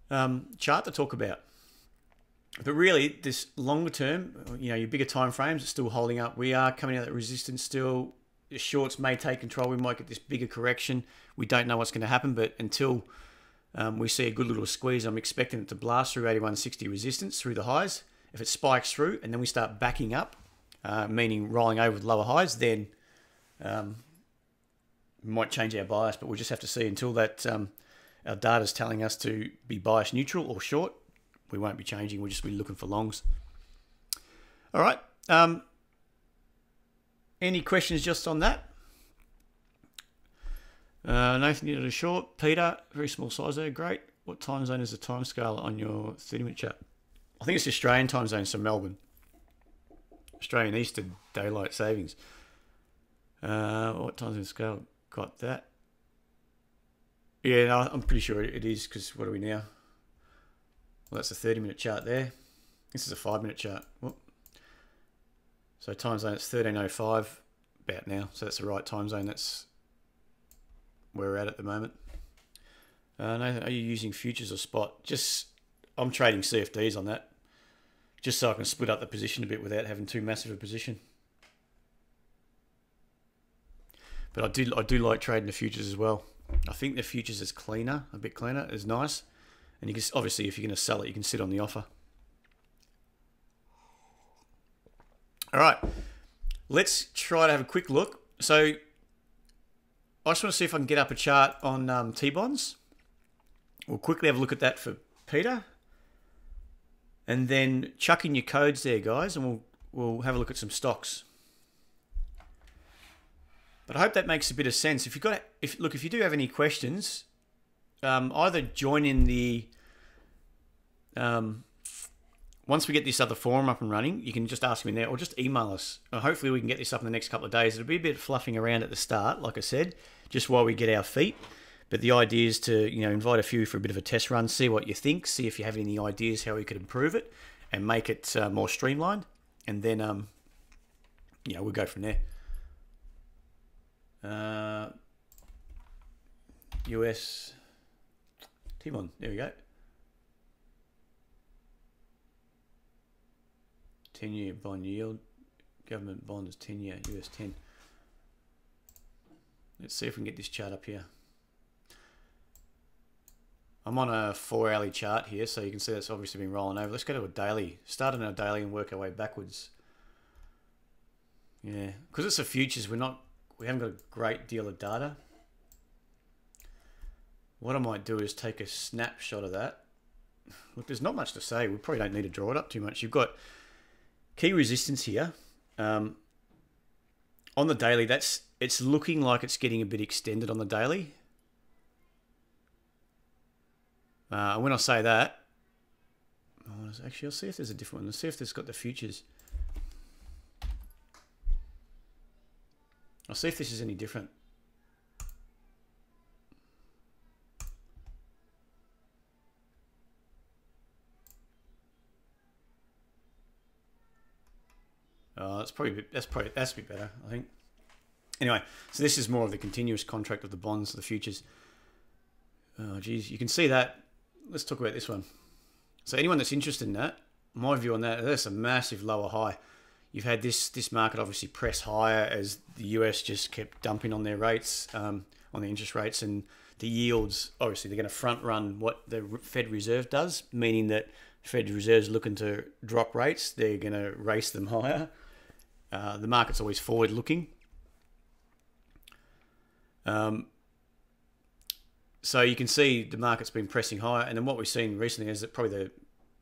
chart to talk about. But really, this longer term, you know, your bigger time frames are still holding up. We are coming out of that resistance still. The shorts may take control. We might get this bigger correction. We don't know what's going to happen, but until we see a good little squeeze, I'm expecting it to blast through 81.60 resistance through the highs. If it spikes through and then we start backing up, meaning rolling over with lower highs, then we might change our bias, but we'll just have to see. Until that our data is telling us to be bias neutral or short, we won't be changing. We'll just be looking for longs. All right. Any questions just on that? Nathan, you did a short. Peter, very small size there. Great. What time zone is the time scale on your 30-minute chart? I think it's the Australian time zone, so Melbourne. Australian Eastern Daylight Savings. What time zone scale? Got that. Yeah, no, I'm pretty sure it is, because what are we now? Well, that's a 30-minute chart there. This is a 5-minute chart. Whoop. So time zone, it's 13:05 about now. So that's the right time zone. That's where we're at the moment. Nathan, are you using futures or spot? I'm trading CFDs on that, just so I can split up the position a bit without having too massive a position. But I do like trading the futures as well. I think the futures is cleaner, a bit cleaner, is nice. And you can, obviously, if you're going to sell it, you can sit on the offer. All right, let's try to have a quick look. So I just want to see if I can get up a chart on T-bonds. We'll quickly have a look at that for Peter. And then chuck in your codes there, guys, and we'll have a look at some stocks. But I hope that makes a bit of sense. If you do have any questions, either join in the once we get this other forum up and running, you can just ask me there, or just email us. Hopefully we can get this up in the next couple of days. It'll be a bit fluffing around at the start, like I said, just while we get our feet. But the idea is to, you know, invite a few for a bit of a test run, see what you think, see if you have any ideas how we could improve it, and make it more streamlined, and then we'll go from there. US T-bond, there we go. 10-year bond yield, government bonds 10-year US 10. Let's see if we can get this chart up here. I'm on a 4-hourly chart here, so you can see that's obviously been rolling over. Let's go to a daily. Start on a daily and work our way backwards. Yeah, because it's a futures, we haven't got a great deal of data. What I might do is take a snapshot of that. Look, there's not much to say. We probably don't need to draw it up too much. You've got key resistance here. On the daily, it's looking like it's getting a bit extended on the daily. When I say that, actually, I'll see if there's a different one. Let's see if it's got the futures. I'll see if this is any different. That's a bit better, I think. Anyway, so this is more of the continuous contract of the bonds, the futures. Oh, geez, you can see that. Let's talk about this one. So anyone that's interested in that, my view on that, that's a massive lower high. You've had this market obviously press higher as the US just kept dumping on their rates, on the interest rates, and the yields, obviously they're going to front run what the Fed Reserve does, meaning that Fed Reserve's looking to drop rates. They're going to race them higher. The market's always forward looking. So you can see the market's been pressing higher, and then what we've seen recently is that probably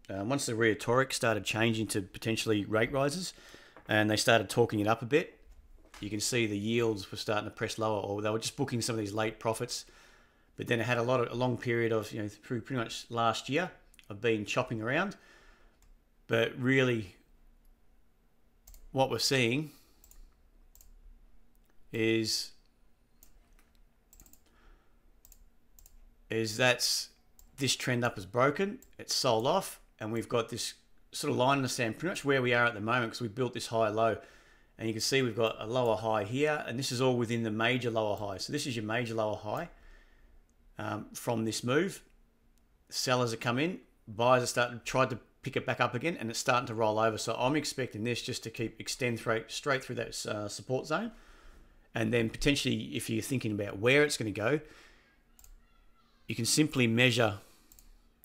once the rhetoric started changing to potentially rate rises, and they started talking it up a bit, you can see the yields were starting to press lower, or they were just booking some of these late profits. But then it had a long period of, through pretty much last year of being chopping around. But really, what we're seeing is that this trend up is broken, it's sold off, and we've got this sort of line in the sand, pretty much where we are at the moment, because we built this high low. And you can see we've got a lower high here, and this is all within the major lower high. So this is your major lower high from this move. Sellers have come in, buyers are tried to pick it back up again, and it's starting to roll over. So I'm expecting this just to extend straight through that support zone. And then potentially, if you're thinking about where it's going to go, you can simply measure,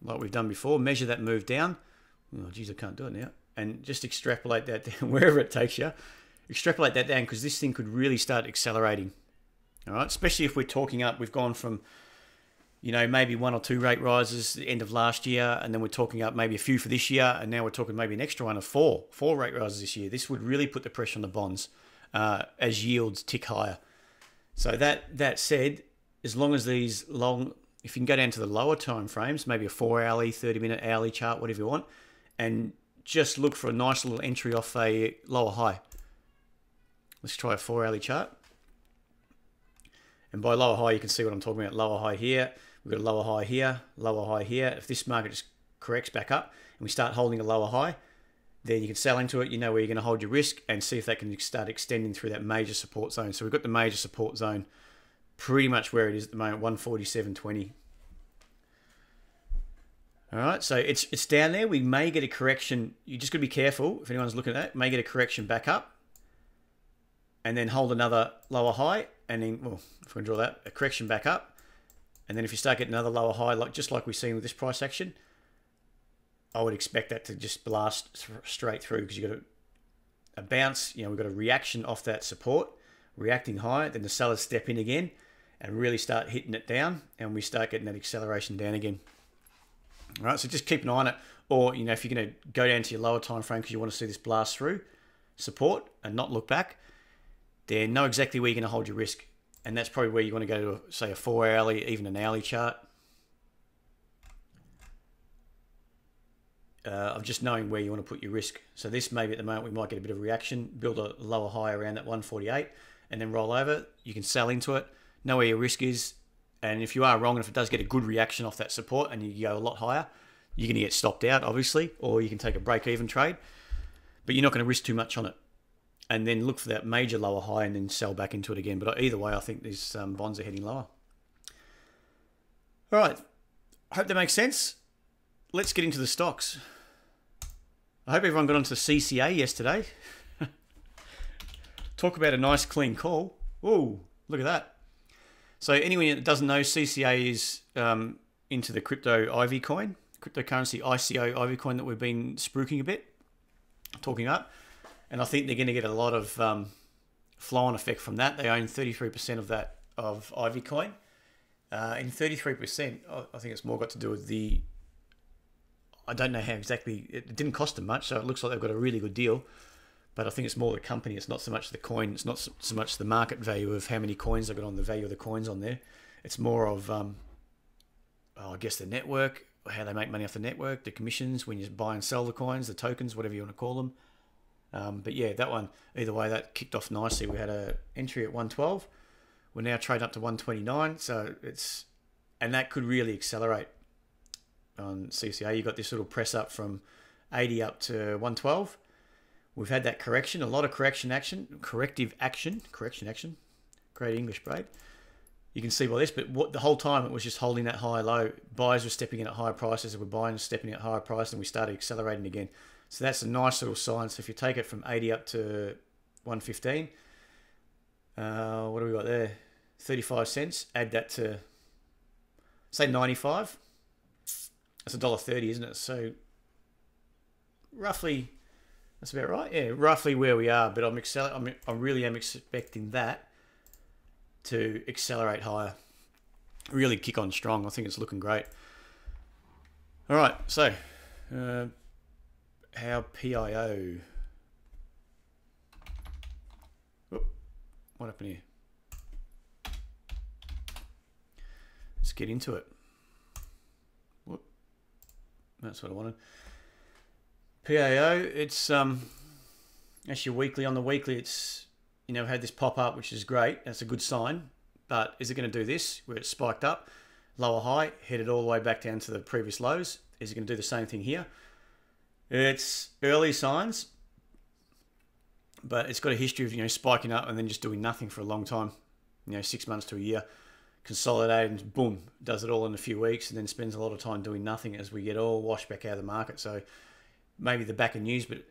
like we've done before, measure that move down. Oh, geez, I can't do it now. And just extrapolate that down wherever it takes you. Extrapolate that down, because this thing could really start accelerating. All right, especially if we're talking up. We've gone from, maybe 1 or 2 rate rises at the end of last year, and then we're talking up maybe a few for this year, and now we're talking maybe an extra one of 4 rate rises this year. This would really put the pressure on the bonds as yields tick higher. So that said, as long as these if you can go down to the lower time frames, maybe a 4-hourly, 30-minute, hourly chart, whatever you want, and just look for a nice little entry off a lower high. Let's try a 4-hourly chart. And by lower high, you can see what I'm talking about. Lower high here. We've got a lower high here, lower high here. If this market just corrects back up and we start holding a lower high, then you can sell into it. You know where you're going to hold your risk and see if that can start extending through that major support zone. So we've got the major support zone pretty much where it is at the moment, 147.20. All right, so it's down there. We may get a correction. You just got to be careful if anyone's looking at that. May get a correction back up, and then hold another lower high, and then, well, if we can draw that, a correction back up, and then if you start getting another lower high, just like we've seen with this price action, I would expect that to just blast straight through, because you've got a bounce. We've got a reaction off that support, reacting high, then the sellers step in again and really start hitting it down, and we start getting that acceleration down again. All right, so just keep an eye on it. Or, if you're going to go down to your lower time frame because you want to see this blast through support and not look back, then know exactly where you're going to hold your risk. And that's probably where you want to go to, say, a 4-hourly, even an hourly chart. Of just knowing where you want to put your risk. So this, maybe at the moment, we might get a bit of reaction, build a lower high around that 148, and then roll over. You can sell into it, know where your risk is. And if you are wrong, and if it does get a good reaction off that support and you go a lot higher, you're going to get stopped out, obviously, or you can take a break-even trade, but you're not going to risk too much on it. And then look for that major lower high and then sell back into it again. But either way, I think these bonds are heading lower. All right, I hope that makes sense. Let's get into the stocks. I hope everyone got onto CCA yesterday. Talk about a nice clean call. Ooh, look at that. So anyone that doesn't know, CCA is into the crypto Ivy coin, cryptocurrency ICO Ivy coin that we've been spruiking a bit, talking up. And I think they're going to get a lot of flow-on effect from that. They own 33% of that, of Ivy coin. And 33%, I think it's more got to do with the... I don't know how exactly... It didn't cost them much, so it looks like they've got a really good deal. But I think it's more the company. It's not so much the coin. It's not so much the market value of how many coins they've got on, the value of the coins on there. It's more of, I guess, the network, how they make money off the network, the commissions when you buy and sell the coins, the tokens, whatever you want to call them. But yeah, that one, either way, that kicked off nicely. We had an entry at 112. We're now trading up to 129. So it's, and that could really accelerate on CCA. You got this little press up from 80 up to 112. We've had that correction, a lot of corrective action. Great English, Braid. You can see by this, but the whole time it was just holding that high low. Buyers were stepping in at higher prices, and we're buying and stepping in at higher prices, and we started accelerating again. So that's a nice little sign. So if you take it from 80 up to 115, what do we got there? 35 cents. Add that to, say, 95. That's $1.30, isn't it? So roughly, that's about right. Yeah, roughly where we are. But I really am expecting that to accelerate higher, really kick on strong. I think it's looking great. All right, so how PIO? Whoop, what happened here? Let's get into it. Whoop, that's what I wanted. PIO, it's actually weekly. On the weekly, it's, you know, had this pop up, which is great. That's a good sign. But is it going to do this, where it's spiked up, lower high, headed all the way back down to the previous lows? Is it going to do the same thing here? It's early signs, but it's got a history of, you know, spiking up and then just doing nothing for a long time. You know, 6 months to a year, consolidated, and boom, does it all in a few weeks, and then spends a lot of time doing nothing as we get all washed back out of the market. So maybe the back of news, but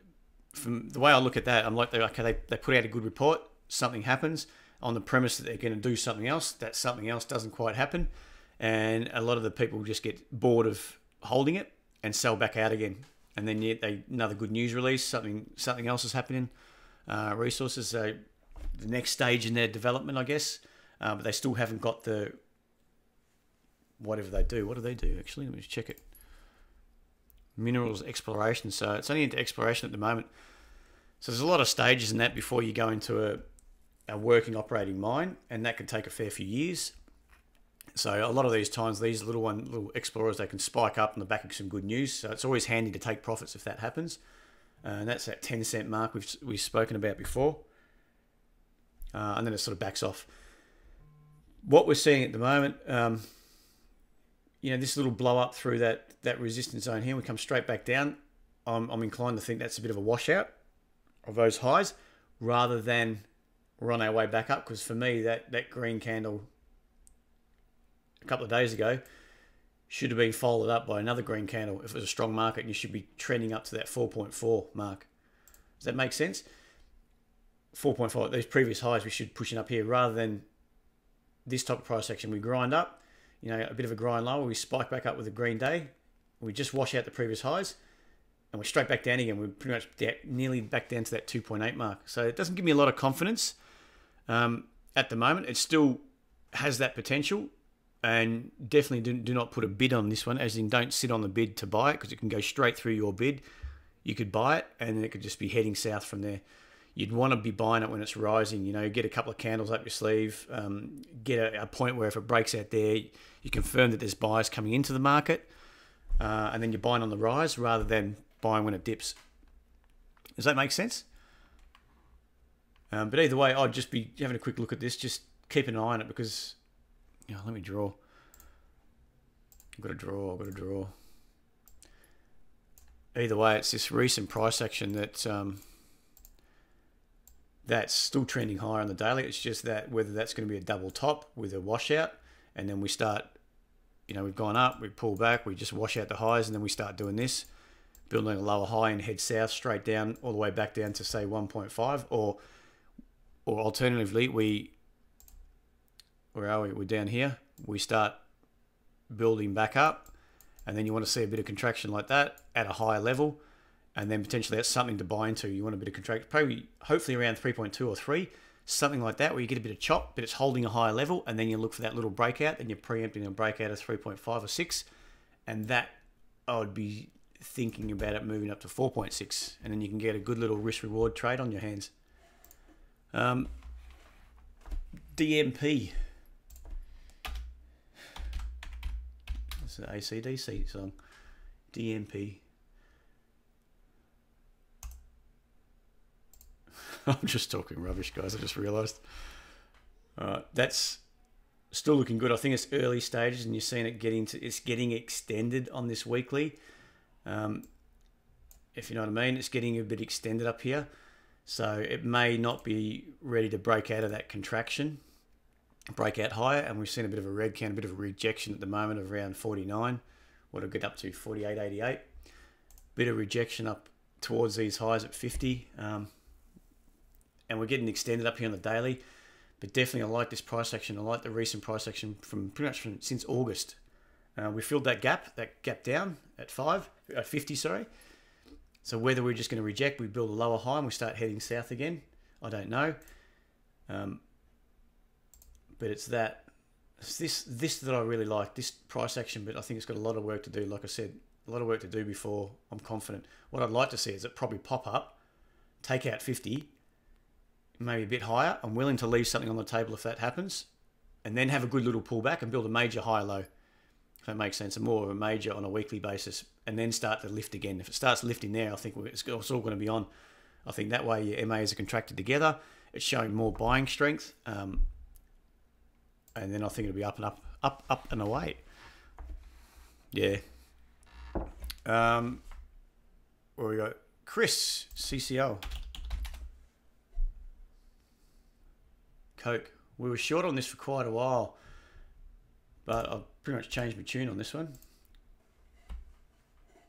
from the way I look at that, I'm like, okay, they put out a good report, something happens on the premise that they're going to do something else. That something else doesn't quite happen, and a lot of the people just get bored of holding it and sell back out again. And then yet another good news release, something else is happening. Resources, so the next stage in their development, I guess, but they still haven't got the whatever they do. What do they do actually? Let me just check it. Minerals exploration. So it's only into exploration at the moment. So there's a lot of stages in that before you go into a working operating mine, and that can take a fair few years. So a lot of these times, these little explorers, they can spike up on the back of some good news. So it's always handy to take profits if that happens. And that's that 10-cent mark we've spoken about before. And then it sort of backs off. What we're seeing at the moment, you know, this little blow up through that resistance zone here, we come straight back down. I'm inclined to think that's a bit of a washout of those highs, rather than we're on our way back up. Because for me, that green candle a couple of days ago should have been followed up by another green candle. If it was a strong market, you should be trending up to that 4.4 mark. Does that make sense? 4.5, those previous highs, we should be pushing up here, rather than this type of price action. We grind up, you know, a bit of a grind lower, we spike back up with a green day, we just wash out the previous highs, and we're straight back down again. We're pretty much nearly back down to that 2.8 mark. So it doesn't give me a lot of confidence at the moment. It still has that potential, and definitely do not put a bid on this one, as in don't sit on the bid to buy it, because it can go straight through your bid. You could buy it, and then it could just be heading south from there. You'd want to be buying it when it's rising, you know, get a couple of candles up your sleeve, get a point where if it breaks out there, you confirm that there's buyers coming into the market, and then you're buying on the rise rather than buying when it dips. Does that make sense? But either way, I'd just be having a quick look at this, just keep an eye on it, because, you know, let me draw. I've got to draw. either way, it's this recent price action that that's still trending higher on the daily. It's just that whether that's going to be a double top with a washout, and then we start, you know, we've gone up, we pull back, we just wash out the highs, and then we start doing this, building a lower high and head south straight down all the way back down to say 1.5, or alternatively where are we? We're down here. We start building back up, and then you want to see a bit of contraction like that at a higher level, and then potentially that's something to buy into. You want a bit of contraction, probably hopefully around 3.2 or 3, something like that, where you get a bit of chop, but it's holding a higher level, and then you look for that little breakout, and you're preempting a breakout of 3.5 or 6, and that I would be thinking about it moving up to 4.6, and then you can get a good little risk-reward trade on your hands. DMP. It's an ACDC song. DMP. I'm just talking rubbish, guys. I just realised. That's still looking good. I think it's early stages, and you're seeing it it's getting extended on this weekly. If you know what I mean, it's getting a bit extended up here, so it may not be ready to break out of that contraction, break out higher. And we've seen a bit of a red can, a bit of a rejection at the moment of around 49. What will get up to 48.88. Bit of rejection up towards these highs at 50. And we're getting extended up here on the daily, but definitely I like this price action. I like the recent price action from pretty much since August. We filled that gap down at 50, sorry. So whether we're just going to reject, we build a lower high and we start heading south again, I don't know. But it's this that I really like, this price action, but I think it's got a lot of work to do. Like I said, a lot of work to do before I'm confident. What I'd like to see is it probably pop up, take out 50, maybe a bit higher. I'm willing to leave something on the table if that happens, and then have a good little pullback and build a major high low, if that makes sense, and more of a major on a weekly basis, and then start to lift again. If it starts lifting there, I think it's all going to be on. I think that way your MAs are contracted together. It's showing more buying strength, and then I think it'll be up and up and away. Yeah. Where we go? Chris, CCO. Coke. We were short on this for quite a while, but I've pretty much changed my tune on this one.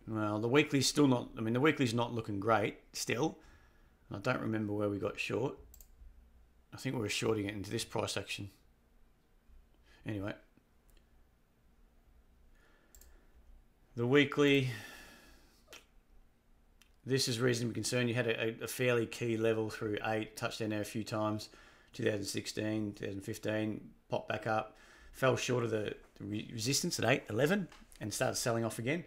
Well, the weekly's still not, the weekly's not looking great still. I don't remember where we got short. I think we were shorting it into this price action. Anyway. The weekly, this is reasonably concerned. You had a fairly key level through 8, touched down there a few times. 2016, 2015, popped back up, fell short of the resistance at 8.11 and started selling off again.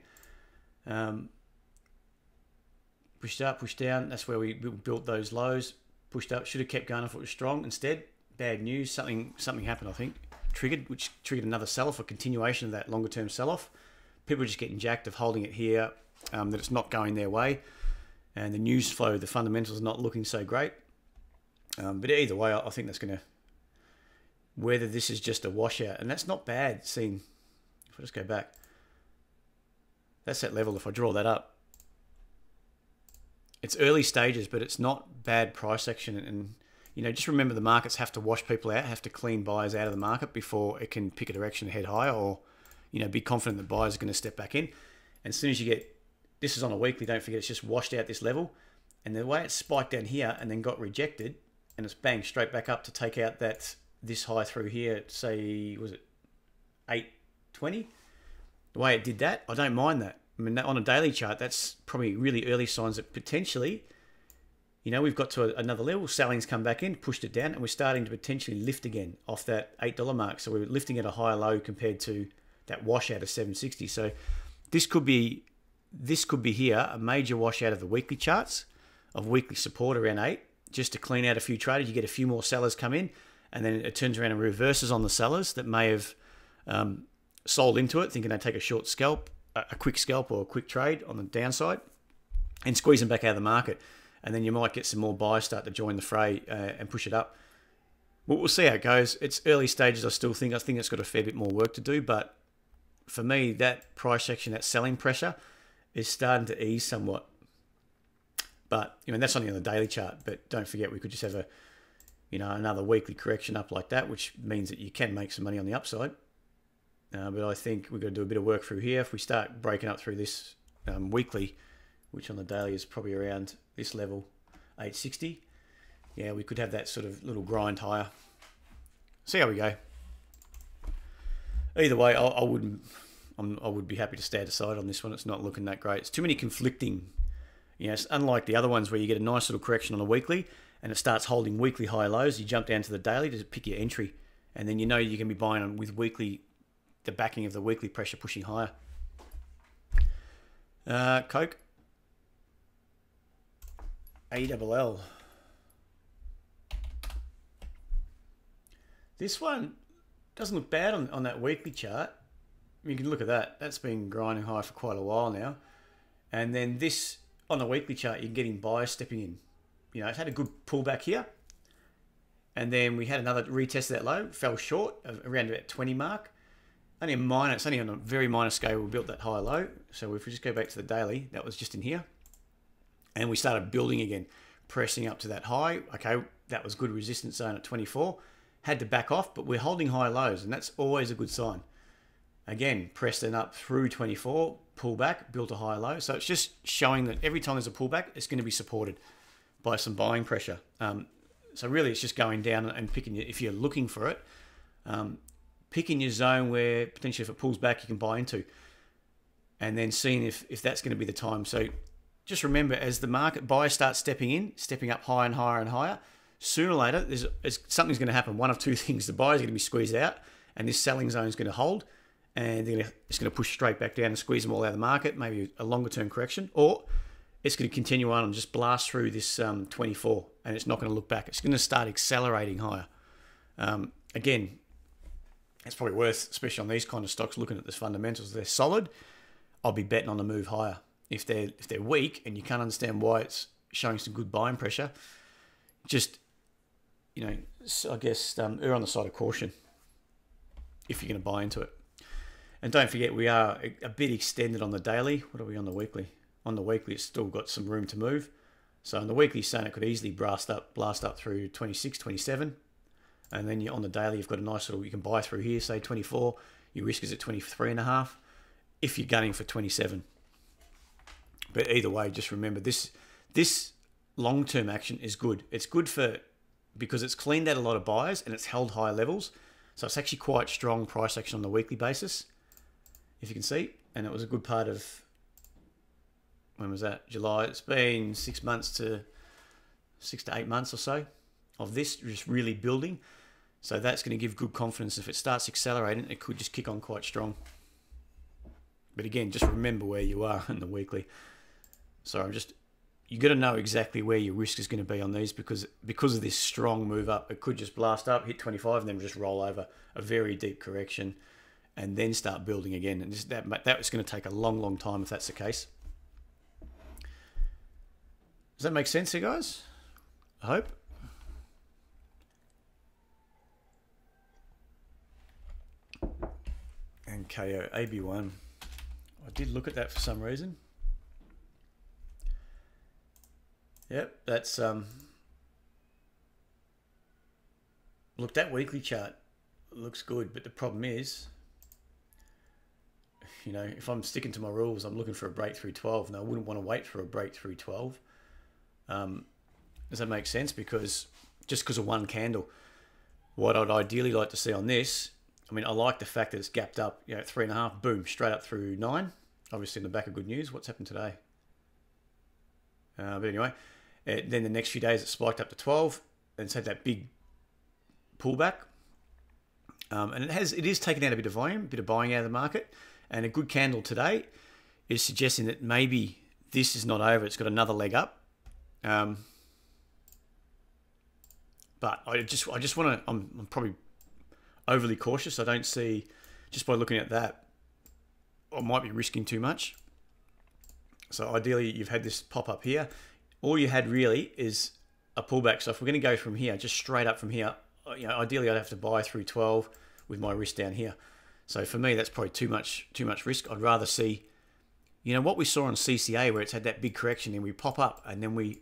Pushed up, pushed down. That's where we built those lows. Pushed up, should have kept going if it was strong. Instead, bad news. Something happened, I think, which triggered another sell-off, a continuation of that longer-term sell-off. People are just getting jacked of holding it here, that it's not going their way, and the news flow, the fundamentals are not looking so great. But either way, I think that's going to, whether this is just a washout, and that's not bad seen. If I just go back, that's that level. If I draw that up, it's early stages, but it's not bad price action. And just remember, the markets have to wash people out, have to clean buyers out of the market before it can pick a direction and head higher, or be confident that buyers are going to step back in. And as soon as you get, this is on a weekly, don't forget it's just washed out this level, and the way it spiked down here and then got rejected, and it's banged straight back up to take out this high through here, say, was it 8.20? The way it did that, I don't mind that. On a daily chart, that's probably really early signs that potentially, we've got to another level, selling's come back in, pushed it down, and we're starting to potentially lift again off that $8 mark. So we're lifting at a higher low compared to that washout of 760. So this could be here, a major washout of the weekly charts, of weekly support around 8. Just to clean out a few traders, you get a few more sellers come in, and then it turns around and reverses on the sellers that may have sold into it, thinking they take a short scalp, a quick scalp or a quick trade on the downside, and squeeze them back out of the market. And then you might get some more buyers start to join the fray and push it up. Well, we'll see how it goes. It's early stages. I think it's got a fair bit more work to do, but for me, that price action, that selling pressure, is starting to ease somewhat. But that's only on the daily chart. But don't forget, we could just have another weekly correction up like that, which means that you can make some money on the upside. But I think we've got to do a bit of work through here. If we start breaking up through this weekly, which on the daily is probably around this level, 860. Yeah, we could have that sort of little grind higher. See how we go. Either way, I would be happy to stand aside on this one. It's not looking that great. It's too many conflicting. It's unlike the other ones where you get a nice little correction on a weekly and it starts holding weekly high lows. You jump down to the daily to pick your entry, and then you can be buying on with weekly, the backing of the weekly pressure pushing higher. Coke. AEDT. This one doesn't look bad on that weekly chart. You can look at that. That's been grinding high for quite a while now. And then this, on the weekly chart, you're getting buyers stepping in. It's had a good pullback here. And then we had another retest of that low. Fell short of around about 20 mark. It's only on a very minor scale we built that high low. So if we just go back to the daily, that was just in here. And we started building again, pressing up to that high. Okay, that was good resistance zone at 24. Had to back off, but we're holding high lows, and that's always a good sign. Again, pressed it up through 24, pull back, built a high low. So it's just showing that every time there's a pullback, it's going to be supported by some buying pressure. So really, it's just going down and picking, if you're looking for it, picking your zone where potentially if it pulls back, you can buy into, and then seeing if that's going to be the time. So just remember, as the market buyers start stepping up higher and higher and higher, sooner or later, something's going to happen. One of two things: the buyer's going to be squeezed out, and this selling zone is going to hold, and it's going to push straight back down and squeeze them all out of the market. Maybe a longer term correction, or it's going to continue on and just blast through this 24, and it's not going to look back. It's going to start accelerating higher. Again, it's probably worth, especially on these kind of stocks, looking at the fundamentals. If they're solid, I'll be betting on the move higher. If they're weak and you can't understand why it's showing some good buying pressure, just I guess err on the side of caution if you're going to buy into it. And don't forget, we are a bit extended on the daily. What are we on the weekly? On the weekly, it's still got some room to move. So on the weekly, saying it could easily blast up through 26, 27. And then on the daily, you've got a nice little, you can buy through here, say 24. Your risk is at 23.5 if you're gunning for 27. But either way, just remember this long-term action is good. It's good because it's cleaned out a lot of buyers and it's held high levels. So it's actually quite strong price action on the weekly basis, if you can see. And it was a good part of, when was that? July. It's been 6 to 8 months or so of this just really building. So that's going to give good confidence. If it starts accelerating, it could just kick on quite strong. But again, just remember where you are in the weekly. So you got to know exactly where your risk is going to be on these, because of this strong move up, it could just blast up, hit 25, and then just roll over a very deep correction, and then start building again. And that was going to take a long, long time if that's the case. Does that make sense, you guys? I hope. And KO AB1. I did look at that for some reason. Yep, that's look, that weekly chart looks good, but the problem is, if I'm sticking to my rules, I'm looking for a breakthrough 12, and I wouldn't want to wait for a breakthrough 12. Does that make sense? Because of one candle, what I'd ideally like to see on this, I like the fact that it's gapped up, 3.5, boom, straight up through 9. Obviously in the back of good news. What's happened today? But anyway, then the next few days it spiked up to 12 and it's had that big pullback. And it is taking out a bit of volume, a bit of buying out of the market. And a good candle today is suggesting that maybe this is not over. It's got another leg up. But I just want to, I'm probably overly cautious. I don't see, just by looking at that, I might be risking too much. So ideally, you've had this pop up here. All you had really is a pullback. So if we're going to go from here, just straight up from here, ideally I'd have to buy through 12 with my risk down here. So for me, that's probably too much risk. I'd rather see You know, what we saw on CCA where it's had that big correction and we pop up and then we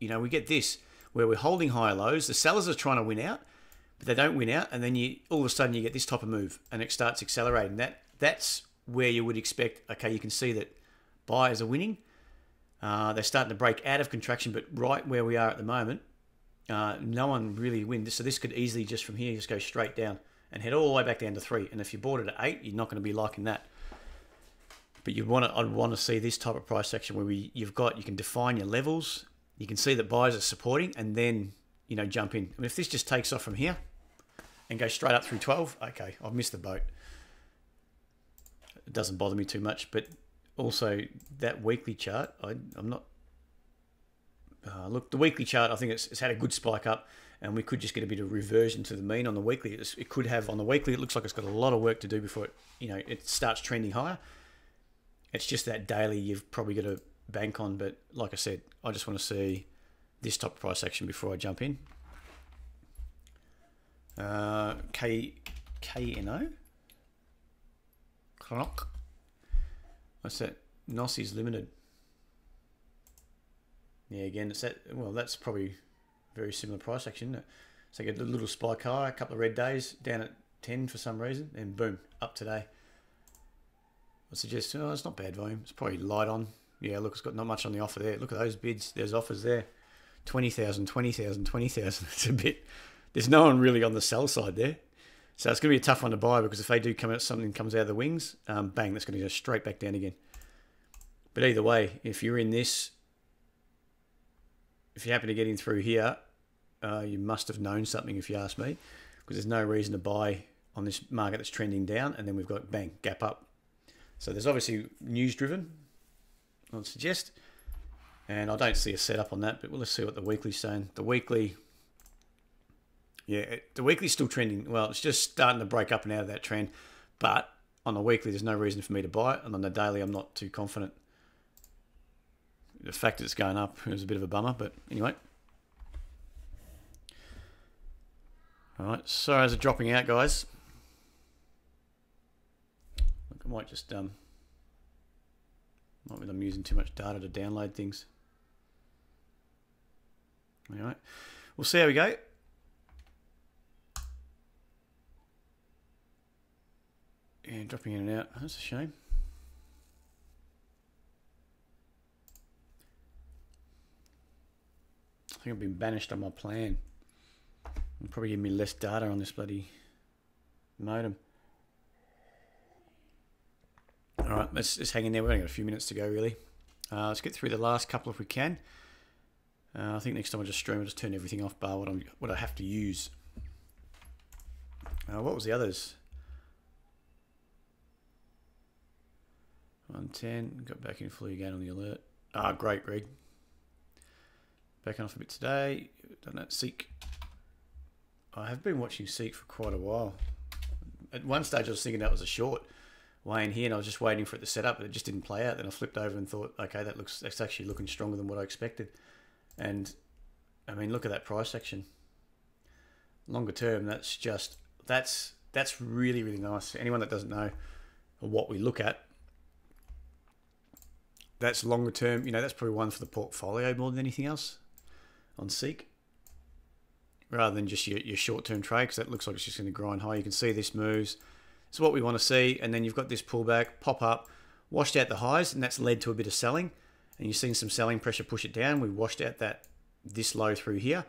get this where we're holding higher lows. The sellers are trying to win out, but they don't win out. And then all of a sudden you get this type of move and it starts accelerating. That's where you would expect, okay, you can see that buyers are winning. They're starting to break out of contraction, but right where we are at the moment, no one really wins. So this could easily just from here just go straight down and head all the way back down to 3. And if you bought it at 8, you're not going to be liking that. But I'd want to see this type of price action where you can define your levels. You can see that buyers are supporting and then, jump in. I mean, if this just takes off from here and goes straight up through 12, okay, I've missed the boat. It doesn't bother me too much, but also that weekly chart, I'm not... look, the weekly chart, I think it's had a good spike up and we could just get a bit of reversion to the mean on the weekly. It could have, on the weekly, it looks like it's got a lot of work to do before it starts trending higher. It's just that daily you've probably got to bank on, but like I said, I just want to see this type of price action before I jump in. KNO? Clock. What's that? Nossies Limited. Yeah, again, that's probably very similar price action, isn't it? So you get a little spike high, a couple of red days, down at 10 for some reason, and boom, up today. I suggest, it's not bad volume. It's probably light on. Yeah, look, it's got not much on the offer there. Look at those bids. There's offers there. 20,000, 20,000, 20,000. It's a bit... There's no one really on the sell side there. So it's going to be a tough one to buy because if they do come out, something comes out of the wings, bang, that's going to go straight back down again. But either way, if you're in this, if you happen to get in through here, you must have known something if you ask me, because there's no reason to buy on this market that's trending down, and then we've got, bang, gap up. So there's obviously news driven, I'd suggest, and I don't see a setup on that, but let's see what the weekly's saying. The weekly, yeah, the weekly's still trending. Well, it's just starting to break up and out of that trend, but on the weekly, there's no reason for me to buy it, and on the daily, I'm not too confident. The fact that it's going up is a bit of a bummer, but anyway. All right, sorry as are dropping out, guys. Look, I might just might be I'm using too much data to download things. All right, we'll see how we go. And dropping in and out. That's a shame. I think I've been banished on my plan. It'll probably give me less data on this bloody modem. All right, let's hang in there. We've only got a few minutes to go, really. Let's get through the last couple if we can. I think next time I just stream, I'll just turn everything off bar what I have to use. What was the others? 110, got back in fully again on the alert. Great, Greg. Backing off a bit today. Done that Seek. I have been watching Seek for quite a while. At one stage I was thinking that was a short way in here and I was just waiting for it to set up, but it just didn't play out. Then I flipped over and thought, okay, that's actually looking stronger than what I expected. And I mean, look at that price action. Longer term, that's really, really nice. Anyone that doesn't know what we look at, that's longer term. You know, that's probably one for the portfolio more than anything else on Seek, rather than just your short-term trade, because that looks like it's just going to grind high. You can see this moves. It's what we want to see, and then you've got this pullback, pop up, washed out the highs, and that's led to a bit of selling. And you've seen some selling pressure push it down. We washed out this low through here,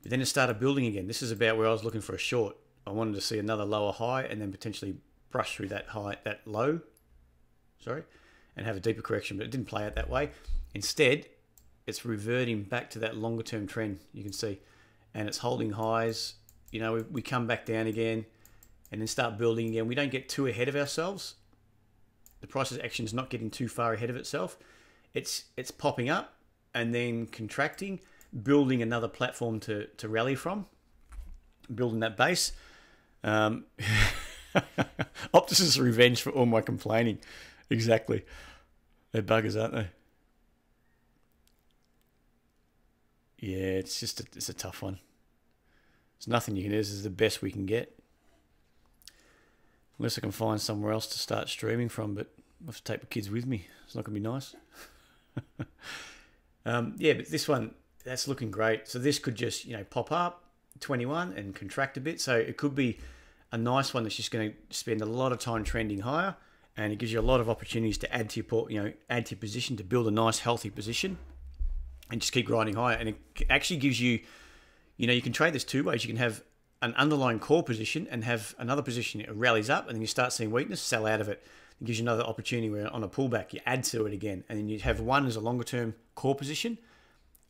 but then it started building again. This is about where I was looking for a short. I wanted to see another lower high, and then potentially brush through that low, and have a deeper correction, but it didn't play out that way. Instead, it's reverting back to that longer term trend, you can see, and it's holding highs. You know, we come back down again and then start building again. We don't get too ahead of ourselves. The price action is not getting too far ahead of itself. It's popping up and then contracting, building another platform to rally from, building that base. Optus' revenge for all my complaining. Exactly. They're buggers, aren't they? Yeah, it's a tough one. There's nothing you can do. This is the best we can get. Unless I can find somewhere else to start streaming from, but I'll have to take my kids with me. It's not going to be nice. Yeah, but this one, that's looking great. So this could just, pop up 21 and contract a bit. So it could be a nice one that's just going to spend a lot of time trending higher, and it gives you a lot of opportunities to add to your add to your position, to build a nice healthy position, and just keep grinding higher. And it actually gives you, you can trade this two ways. You can have an underlying core position and have another position. It rallies up, and then you start seeing weakness, sell out of it. It gives you another opportunity where on a pullback, you add to it again. And then you have one as a longer term core position,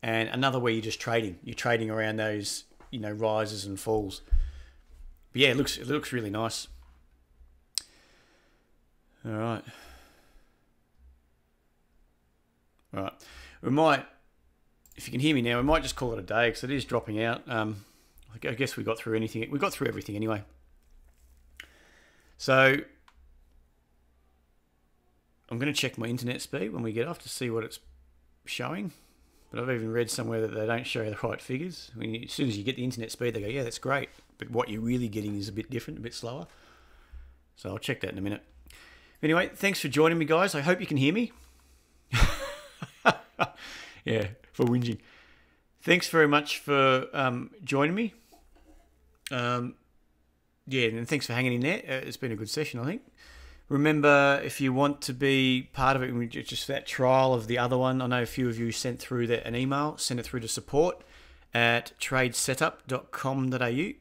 and another where you're just trading. You're trading around those, rises and falls. But yeah, it looks really nice. All right. We might, if you can hear me now, we might just call it a day because it is dropping out. I guess we got through anything. We got through everything anyway. So I'm going to check my internet speed when we get off to see what it's showing. But I've even read somewhere that they don't show the right figures. As soon as you get the internet speed, they go, yeah, that's great. But what you're really getting is a bit different, a bit slower. So I'll check that in a minute. Anyway, thanks for joining me, guys. I hope you can hear me. Yeah, for whinging. Thanks very much for joining me. Yeah, and thanks for hanging in there. It's been a good session, I think. Remember, if you want to be part of it, just that trial of the other one, I know a few of you sent through an email. Send it through to support@tradesetup.com.au,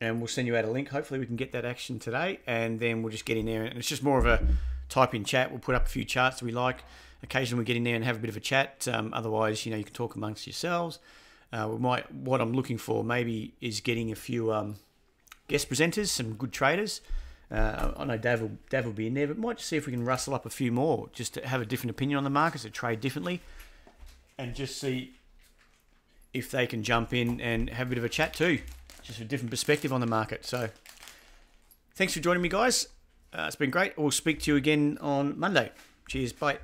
and we'll send you out a link. Hopefully we can get that action today, and then we'll just get in there. And it's just more of a type-in chat. We'll put up a few charts that we like. Occasionally we get in there and have a bit of a chat. Otherwise, you can talk amongst yourselves. What I'm looking for maybe is getting a few guest presenters, some good traders. I know Dav will be in there, but might just see if we can rustle up a few more, just to have a different opinion on the markets, to trade differently, and just see if they can jump in and have a bit of a chat too, just a different perspective on the market. So thanks for joining me, guys. It's been great. We'll speak to you again on Monday. Cheers. Bye.